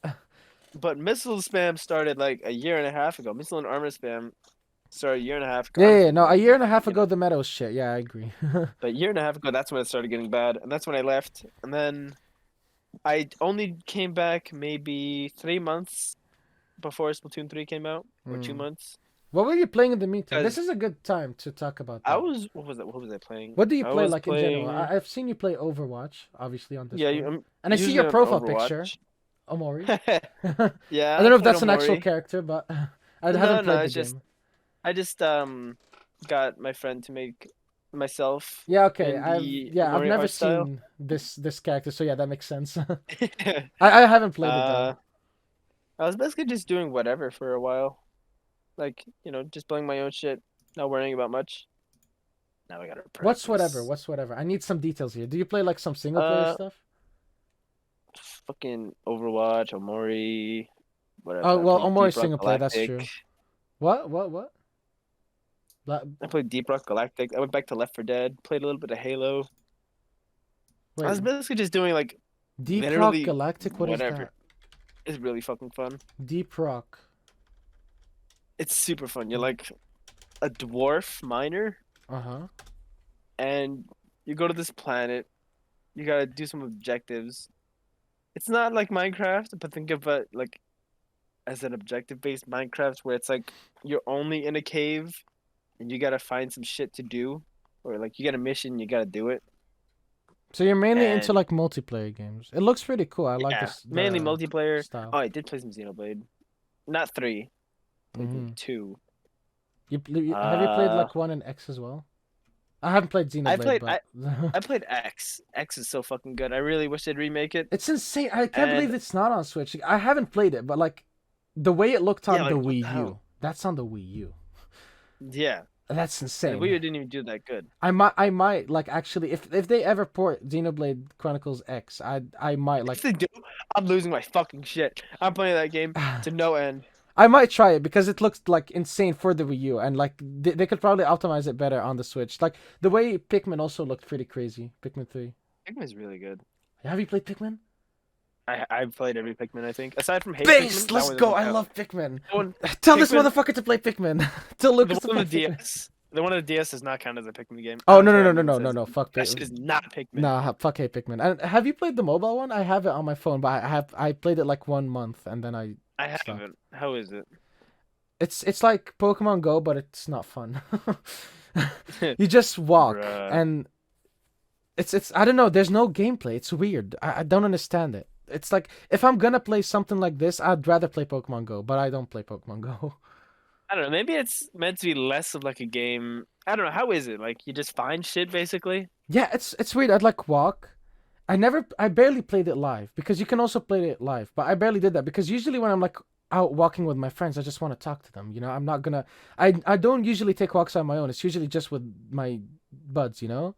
But missile spam started like a year and a half ago. Missile and armor spam started a year and a half ago. Yeah. No, a year and a half ago the meta was shit. Yeah, I agree. But a year and a half ago, that's when it started getting bad, and that's when I left. And then I only came back maybe 3 months before Splatoon 3 came out, or 2 Mm. months. What were you playing in the meantime? This Because- is a good time to talk about that. I was what was that? What was I playing? What do you I play was like in general? playing- I've seen you play Overwatch, obviously on Discord. Yeah, and I see usually your on profile picture, Overwatch. Omori. Yeah, I don't know if played that's an actual Omori. character, but I No, haven't no, played it's the just- game. I just got my friend to make myself. Yeah, okay. in I've the I've Omori never art style. seen this character, so yeah, that makes sense. I haven't played it though. I was basically just doing whatever for a while. Like, just playing my own shit, not worrying about much. Now I gotta practice. What's whatever? I need some details here. Do you play like some single player stuff? Fucking Overwatch, Omori, whatever. Oh, I well, played Omori Deep Rock single player, that's Galactic. true. What? I played Deep Rock Galactic. I went back to Left 4 Dead, played a little bit of Halo. I was Wait, basically just doing like, Deep Rock literally Galactic? What is whatever. that? It's really fucking fun. Deep Rock. It's super fun. You're like a dwarf miner, Uh-huh. and you go to this planet. You gotta do some objectives. It's not like Minecraft, but think of it like as an objective-based Minecraft where it's like you're only in a cave and you gotta find some shit to do, or like you got a mission, you gotta do it. So you're mainly into And- like multiplayer games. It looks pretty cool. I like Yeah, this. mainly multiplayer. style. Oh, I did play some Xenoblade, not 3, played Mhm. 2. Have you played Uh, like 1 and X as well? I haven't played Xenoblade, played- but I played X. X is so fucking good. I really wish they'd remake it. it's insane. I can't believe And- it's not on Switch. I haven't played it, but like the way it looked on Yeah, the like, what Wii the U. hell? That's on the Wii U. Yeah, That's and insane. the Wii U didn't even do that good. I might like actually if they ever port Xenoblade Chronicles X, I might like If they do, I'm losing my fucking shit. I'm playing that game to no end. I might try it because it looks like insane for the Wii U, and like they could probably optimize it better on the Switch. Like the way Pikmin also looked pretty crazy. Pikmin 3. Pikmin's really good. Have you played Pikmin? I've played every Pikmin, I think, aside from Hate Base, Pikmin. that let's one go. doesn't I count. love Pikmin. The one, Tell this Pikmin- motherfucker to play Pikmin. Tell the Lucas to one play on the Pikmin. DS. The one on the DS does not count as a Pikmin game. Oh I don't no care no what no no anyone no no says. no! Fuck That shit Pikmin. is not Pikmin. Nah, fuck Hey Pikmin. And have you played the mobile one? I have it on my phone, but I played it like 1 month and then I I Stop. haven't. How is it? it's like Pokemon Go, but it's not fun. You just walk Bruh. and it's I don't know. There's no gameplay. It's weird. I don't understand it. It's like if I'm gonna play something like this, I'd rather play Pokemon Go, but I don't play Pokemon Go. I don't know. Maybe it's meant to be less of like a game. I don't know. How is it? Like you just find shit basically. Yeah, it's weird. I'd like walk. I barely played it live because you can also play it live, but I barely did that because usually when I'm like out walking with my friends, I just want to talk to them. You know, I'm not gonna. I don't usually take walks on my own. It's usually just with my buds. You know.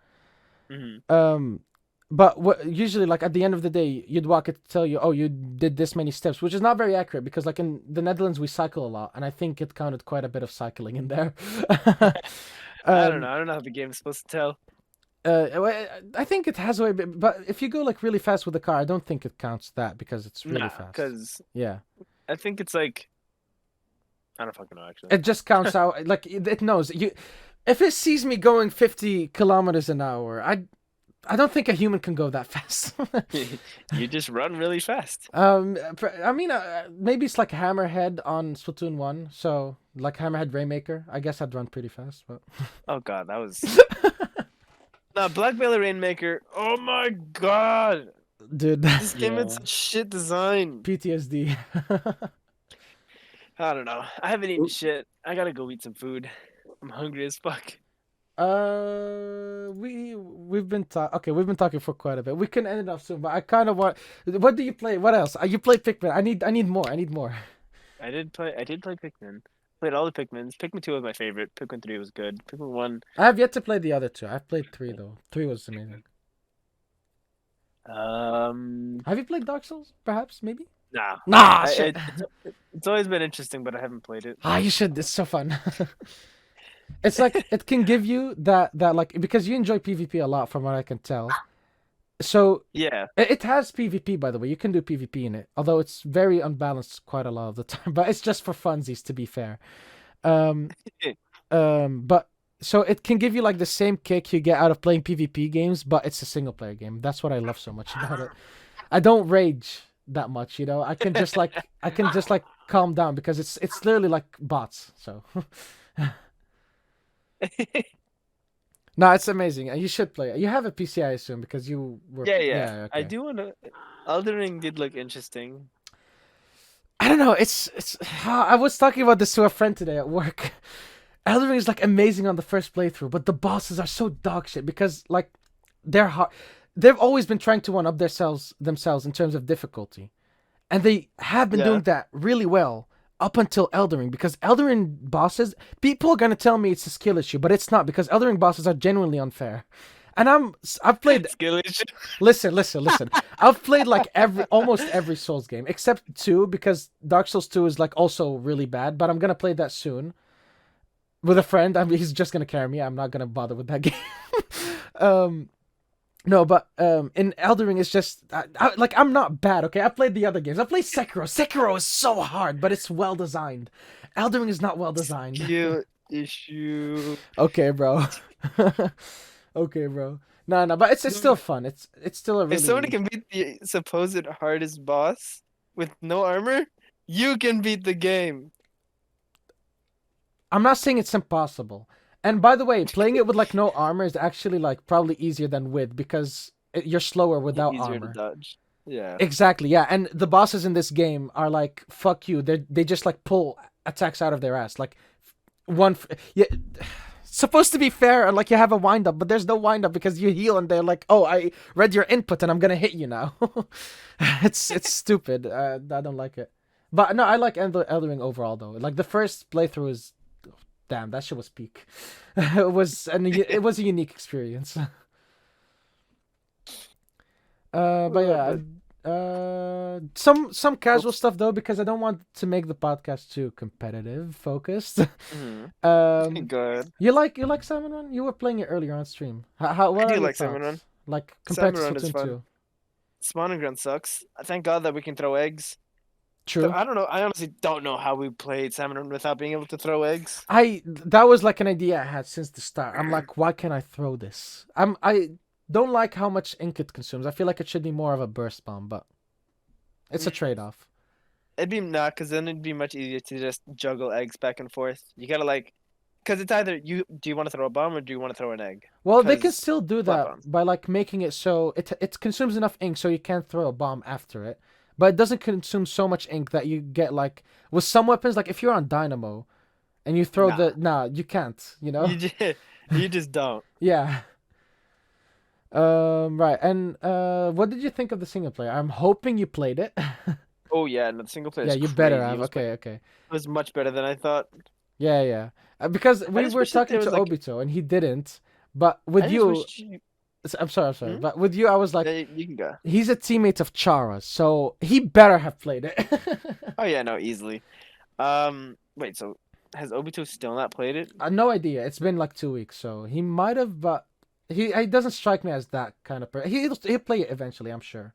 Hmm. But usually like at the end of the day, you'd walk it to tell you, oh, you did this many steps, which is not very accurate because like in the Netherlands we cycle a lot, and I think it counted quite a bit of cycling in there. I don't know. I don't know how the game's supposed to tell. I think it has a way, but if you go like really fast with the car, I don't think it counts that because it's really fast. Because Yeah. I think it's like I don't fucking know actually. It just counts out like it knows you. If it sees me going 50 kilometers an hour, I don't think a human can go that fast. You just run really fast. I mean, maybe it's like Hammerhead on Splatoon 1. So like Hammerhead Rainmaker. I guess I'd run pretty fast, but. Oh god, that was. No, Black Belly Rainmaker. Oh my god, Dude, this game had Yeah. such shit design. PTSD. I don't know. I haven't eaten shit. I gotta go eat some food. I'm hungry as fuck. We've been we've been talking for quite a bit. We can end it off soon, but I kind of want. What do you play? What else? You play Pikmin. I need more. I need more. I did play Pikmin. Played all the Pikmins. Pikmin 2 was my favorite. Pikmin 3 was good. Pikmin 1. I have yet to play the other two. I've played 3 though. 3 was amazing. Have you played Dark Souls? Perhaps, maybe. Nah. Nah, I- shit. It's always been interesting, but I haven't played it. You should. It's so fun. It's like it can give you that like because you enjoy PvP a lot from what I can tell. So Yeah. it has PvP, by the way. You can do PvP in it, although it's very unbalanced quite a lot of the time. But it's just for funsies, to be fair. But so it can give you like the same kick you get out of playing PvP games, but it's a single player game. That's what I love so much about it. I don't rage that much, you know. I can just like calm down because it's literally like bots. So no, it's amazing. You should play it. You have a PC, I assume, because you were. Yeah. I Okay. do want to. Elden Ring did look interesting. I don't know. It's. I was talking about this to a friend today at work. Elden Ring is like amazing on the first playthrough, but the bosses are so dog shit because like they're hard. They've always been trying to one up themselves in terms of difficulty, and they have been doing that really well up until Elden Ring. Because Elden Ring bosses, people are gonna tell me it's a skill issue, but it's not because Elden Ring bosses are genuinely unfair. And I've played. Skill issue. Listen. I've played like almost every Souls game except 2 because Dark Souls 2 is like also really bad. But I'm gonna play that soon with a friend. I mean, he's just gonna carry me. I'm not gonna bother with that game. No, but in Elden Ring, it's just like I'm not bad. Okay, I played the other games. I played Sekiro. Sekiro is so hard, but it's well designed. Elden Ring is not well designed. Skill issue. Okay, bro. Okay, bro. No, but it's still fun. It's still a really. If somebody can beat the supposed hardest boss with no armor, you can beat the game. I'm not saying it's impossible. And by the way, playing it with like no armor is actually like probably easier than with because you're slower without Easier armor. to dodge. Yeah. Exactly, yeah. And the bosses in this game are like fuck you. They just like pull attacks out of their ass. Like yeah, supposed to be fair and like you have a wind up, but there's no wind up because you heal and they're like, "Oh, I read your input and I'm going to hit you now." It's stupid. I don't like it. But no, I like Elden Ring overall though. Like the first playthrough is damn, that shit was peak. It was a unique experience. But yeah, some casual stuff though because I don't want to make the podcast too competitive focused. Good. You like Salmon Run? You were playing it earlier on stream. What I are do your like Salmon thoughts? Run. Like compared Salmon Run to is Splatoon fun. 2. Spawning ground sucks. Thank God that we can throw eggs. True. I don't know. I honestly don't know how we played Salmon Run without being able to throw eggs. That was like an idea I had since the start. I'm like, why can't I throw this? I don't like how much ink it consumes. I feel like it should be more of a burst bomb, but it's a trade-off. It'd be not, because then it'd be much easier to just juggle eggs back and forth. You gotta like, because it's either do you want to throw a bomb or do you want to throw an egg? Well, they can 'Cause still do flat that bombs. by like making it so it consumes enough ink so you can't throw a bomb after it, but it doesn't consume so much ink that you get like with some weapons like if you're on Dynamo, and you throw you can't, you know. You just don't. Yeah. Right. And what did you think of the single player? I'm hoping you played it. Oh yeah, no, the single player. Yeah, is you better crazy. have. Okay. It was much better than I thought. Yeah. Because we just were wish that talking there to was, like- Obito and he didn't. But with I just you, wish you- I'm sorry. Hmm? But with you, I was like, Yeah, you can go. he's a teammate of Chara's, so he better have played it. Oh yeah, no, easily. Wait, so has Obito still not played it? No idea. It's been like 2 weeks, so he might have, but he doesn't strike me as that kind of person. He'll play it eventually, I'm sure.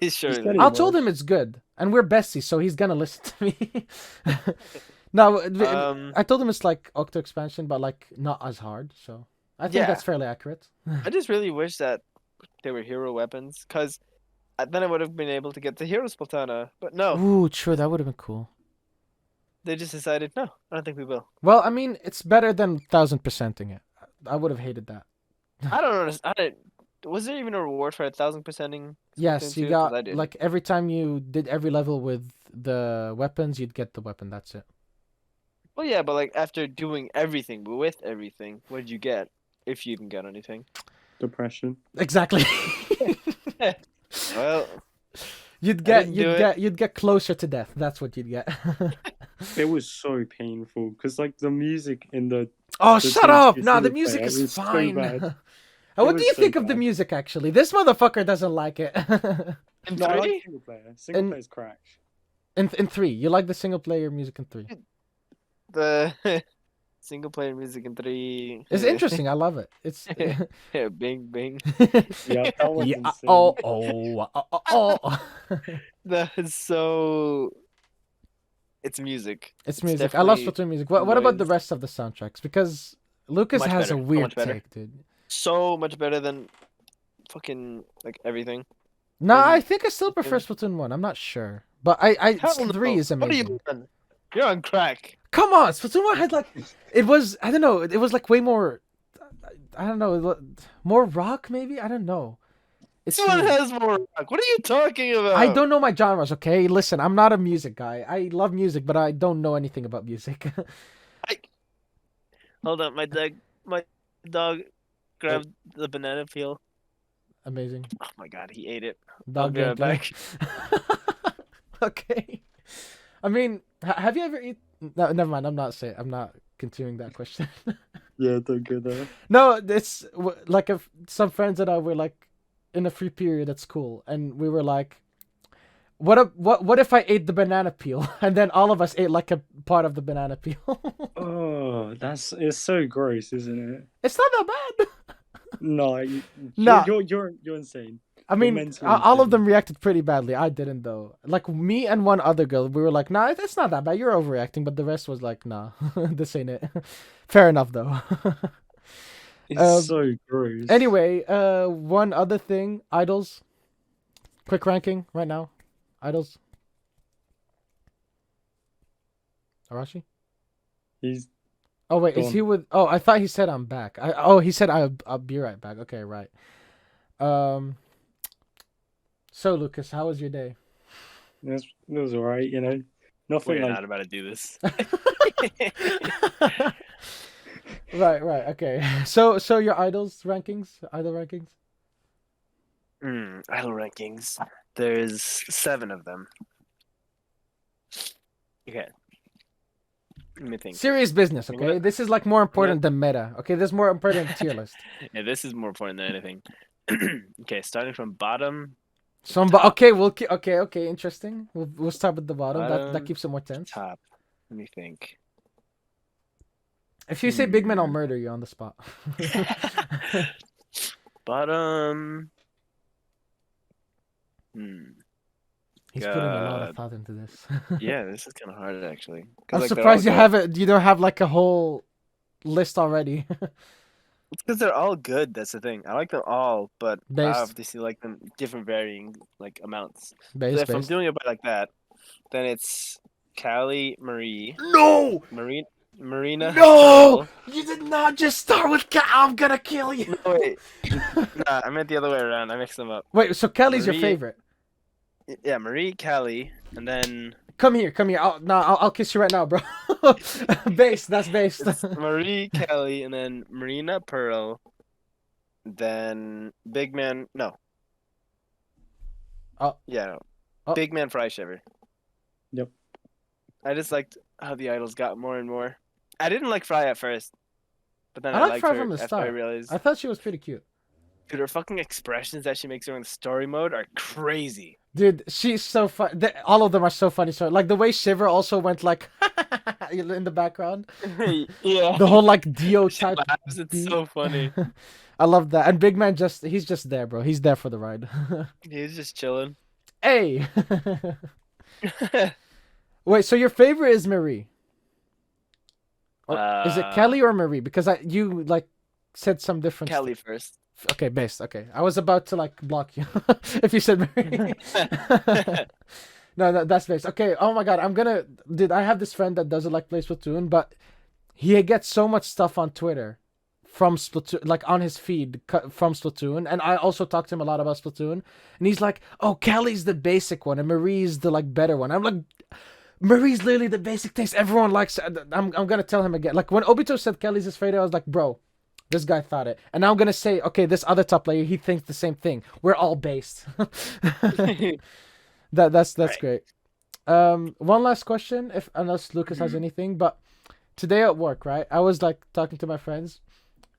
He's sure. said I it told was. him it's good, and we're besties, so he's gonna listen to me. No, I told him it's like Octo expansion, but like not as hard. So I think Yeah. that's fairly accurate. I just really wish that they were hero weapons, because then I would have been able to get the hero Splatana. But no, Ooh, true. That would have been cool. they just decided, no, I don't think we will. Well, I mean, it's better than 1000%ing it. I would have hated that. I don't understand. Was there even a reward for 1000%ing? Yes, you I got didn't. like every time you did every level with the weapons, you'd get the weapon. That's it. Well, yeah, but like after doing everything with everything, what did you get? If you even got anything. Depression. Exactly. Well, you'd didn't do it. you'd get closer to death. That's what you'd get. It was so painful because like the music in the Oh, The shut up! PS2 No, the single music player is was so fine. bad. What was do you so think of the bad. music? Actually, this motherfucker doesn't like it. in no, I like 3? single player. Single And- player's crack. in 3, you like the single player music in 3. The single player music in 3. It's interesting. I love it. It's Yeah, bing bing. Yeah, that was yeah. insane. Oh. That is so. It's music. It's music. I love definitely Splatoon music. What about the noise. rest of the soundtracks? Because Lucas Much has better. a So weird much better. take, dude. So much better than fucking like everything. No, And I think I still prefer Splatoon 1. I'm not sure, but I Hell no. 3 is What are amazing. you on? You're on crack. Come on, Splatoon 1 had like it was. I don't know. It was like way more. I don't know. More rock, maybe. I don't know. It's This one weird. has more rock. What are you talking about? I don't know my genres, okay? Listen, I'm not a music guy. I love music, but I don't know anything about music. Hold on, my dog grabbed the banana peel. Amazing. Oh my god, he ate it. Dog be right gameplay. Okay. I mean, have you ever eaten? No, never mind. I'm not continuing that question. Yeah, don't go there. No, it's like some friends and I were like in a free period at school, and we were like, what if I ate the banana peel, and then all of us ate like a part of the banana peel. Oh, it's so gross, isn't it? It's not that bad. No, Nah. you're insane. I mean, mentally all of insane. them reacted pretty badly. I didn't though. Like me and one other girl, we were like, "Nah, it's not that bad. You're overreacting." But the rest was like, "Nah, this ain't it." Fair enough though. It's so gross. Anyway, one other thing, idols. Quick ranking right now, idols. Arashi. He's Oh wait, is Gone. he with? Oh, I thought he said I'm back. He said I'll be right back. Okay, right. So Lucas, how was your day? it was alright, you know. Nothing We're like not about to do this. Right, okay. So your idol rankings. Idol rankings. There's 7 of them. Okay. Let me think. Serious business, okay? gonna- This is like more important than meta. Okay, this is more important than tier list. Yeah, this is more important than anything. Okay, starting from bottom. Okay, okay, interesting. We'll start with the bottom. That Bottom, keeps it more tense. Top. Let me think. If you say big man, I'll murder you on the spot. Bottom. He's putting a lot of God. thought into this. Yeah, this is kind of hard actually. 'Cause, I'm like, they're surprised all you good. have it. You don't have like a whole list already. It's because they're all good. That's the thing. I like them all, but I Based. obviously like them different varying like amounts. So Based. if I'm doing it by like that, then it's Callie, Marie, No! Marina. No! You did not just start with I'm gonna kill you. No, wait. Nah, I meant the other way around. I mixed them up. Wait, so Kelly's your Marie- favorite? Yeah, Marie, Callie, and then Come here. I'll kiss you right now, bro. Based. That's based. it's Marie, Callie, and then Marina, Pearl, then Big Man. No. Oh. Yeah, no. Oh. Big Man Fry Shiver. Yep. I just liked how the idols got more and more. I didn't like Fry at first, but then I I liked liked Fry her from the after start. I realized, I thought she was pretty cute. dude, her fucking expressions that she makes during the story mode are crazy. Dude, she's so fun. All of them are so funny. So like the way Shiver also went like, in the background. Yeah. The whole like Dio She type. laughs, it's beat. so funny. I love that. And Big Man he's just there, bro. He's there for the ride. He's just chilling. Hey. Wait, so your favorite is Marie? Or is it Kelly or Marie? Because you like said some different Kelly first. Okay, based. Okay. I was about to like block you if you said Marie. No, that's based. Okay. Oh my god, dude, I have this friend that doesn't like play Splatoon, but he gets so much stuff on Twitter from Splatoon, like on his feed from Splatoon, and I also talk to him a lot about Splatoon, and he's like, "Oh, Kelly's the basic one, and Marie's the like better one." I'm like, Marie's literally the basic taste everyone likes. I'm gonna tell him again. Like when Obito said Kelly's his favorite, I was like, bro, this guy thought it. And now I'm gonna say, okay, this other top player, he thinks the same thing. We're all based. That's Right. great. One last question, if unless Lucas has anything, but today at work, right? I was like talking to my friends.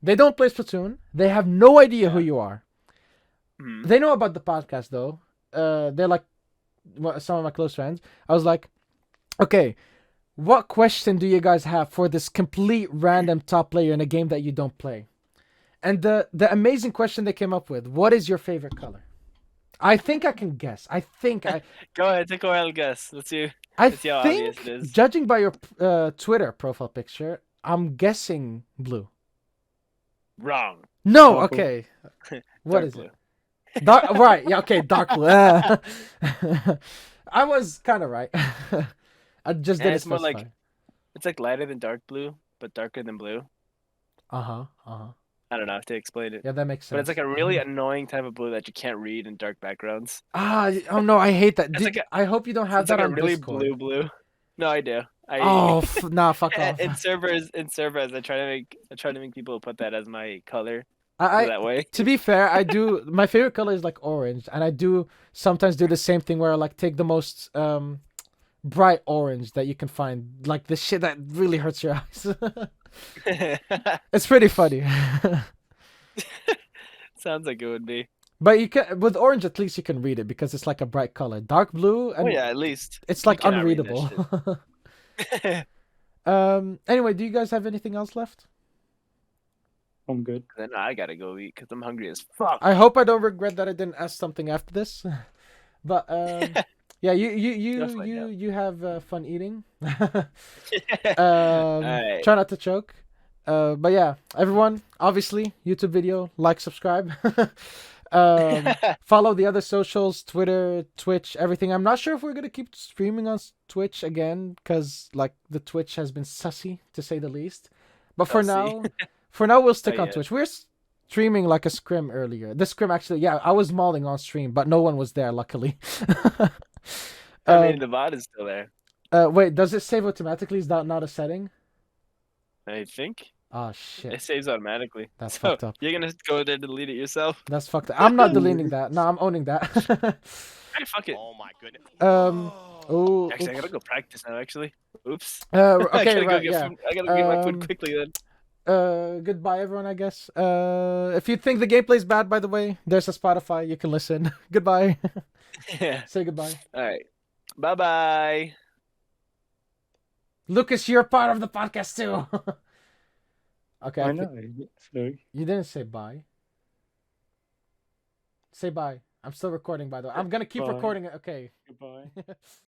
They don't play Splatoon. They have no idea who you are. They know about the podcast though. They're like some of my close friends. I was like, okay, what question do you guys have for this complete random top player in a game that you don't play? And the amazing question they came up with, what is your favorite color? I think I can guess. Go ahead, take a wild guess. Let's see how obvious it is. Judging by your Twitter profile picture, I'm guessing blue. Wrong. No, Purple. okay. What Dark is blue. it? Dark, right, yeah, okay, dark blue. I was kind of right. I just And didn't it's more specify. like it's like lighter than dark blue, but darker than blue. Uh-huh. I don't know how to explain it. Yeah, that makes sense. But it's like a really annoying type of blue that you can't read in dark backgrounds. Oh no, I hate that. It's like I hope you don't have It's that like a on really Discord. blue. No, I do. Oh, nah, fuck off. in servers, I try to make people put that as my color. I That way. to be fair, I do. My favorite color is like orange, and I do sometimes do the same thing where I like take the most bright orange that you can find, like the shit that really hurts your eyes. It's pretty funny. Sounds like it would be. But you can with orange at least you can read it because it's like a bright color. Dark blue and Oh yeah, at least it's you like cannot read that unreadable. shit. Anyway, do you guys have anything else left? I'm good. Then I gotta go eat because I'm hungry as fuck. I hope I don't regret that I didn't ask something after this. But yeah, Definitely you have fun eating. Alright. Try not to choke. But yeah, everyone, obviously, YouTube video, like, subscribe. Follow the other socials, Twitter, Twitch, everything. I'm not sure if we're gonna keep streaming on Twitch again, because like the Twitch has been sussy to say the least. But for Sussy. now we'll stick on yeah. Twitch. We're streaming like a scrim earlier. The scrim actually, yeah, I was mauling on stream, but no one was there, luckily. I mean, the VOD is still there. Wait, does it save automatically? Is that not a setting? I think Oh shit. it saves automatically. That's So fucked up. you're gonna go there to delete it yourself. That's fucked up. I'm not deleting that. No, I'm owning that. Hey, fuck it. Oh my goodness. Oh. Actually, I gotta go practice now. Actually, oops. Okay, I gotta right, go get yeah. food. I gotta go get my food quickly then. Goodbye, everyone. I guess. If you think the gameplay's bad, by the way, there's a Spotify. You can listen. Goodbye. Yeah. Say goodbye. All right. Bye bye. Lucas, you're part of the podcast too. Okay. I know. So, You didn't say bye. Say bye. I'm still recording, by the way. I'm gonna keep Bye. recording it. Okay. goodbye.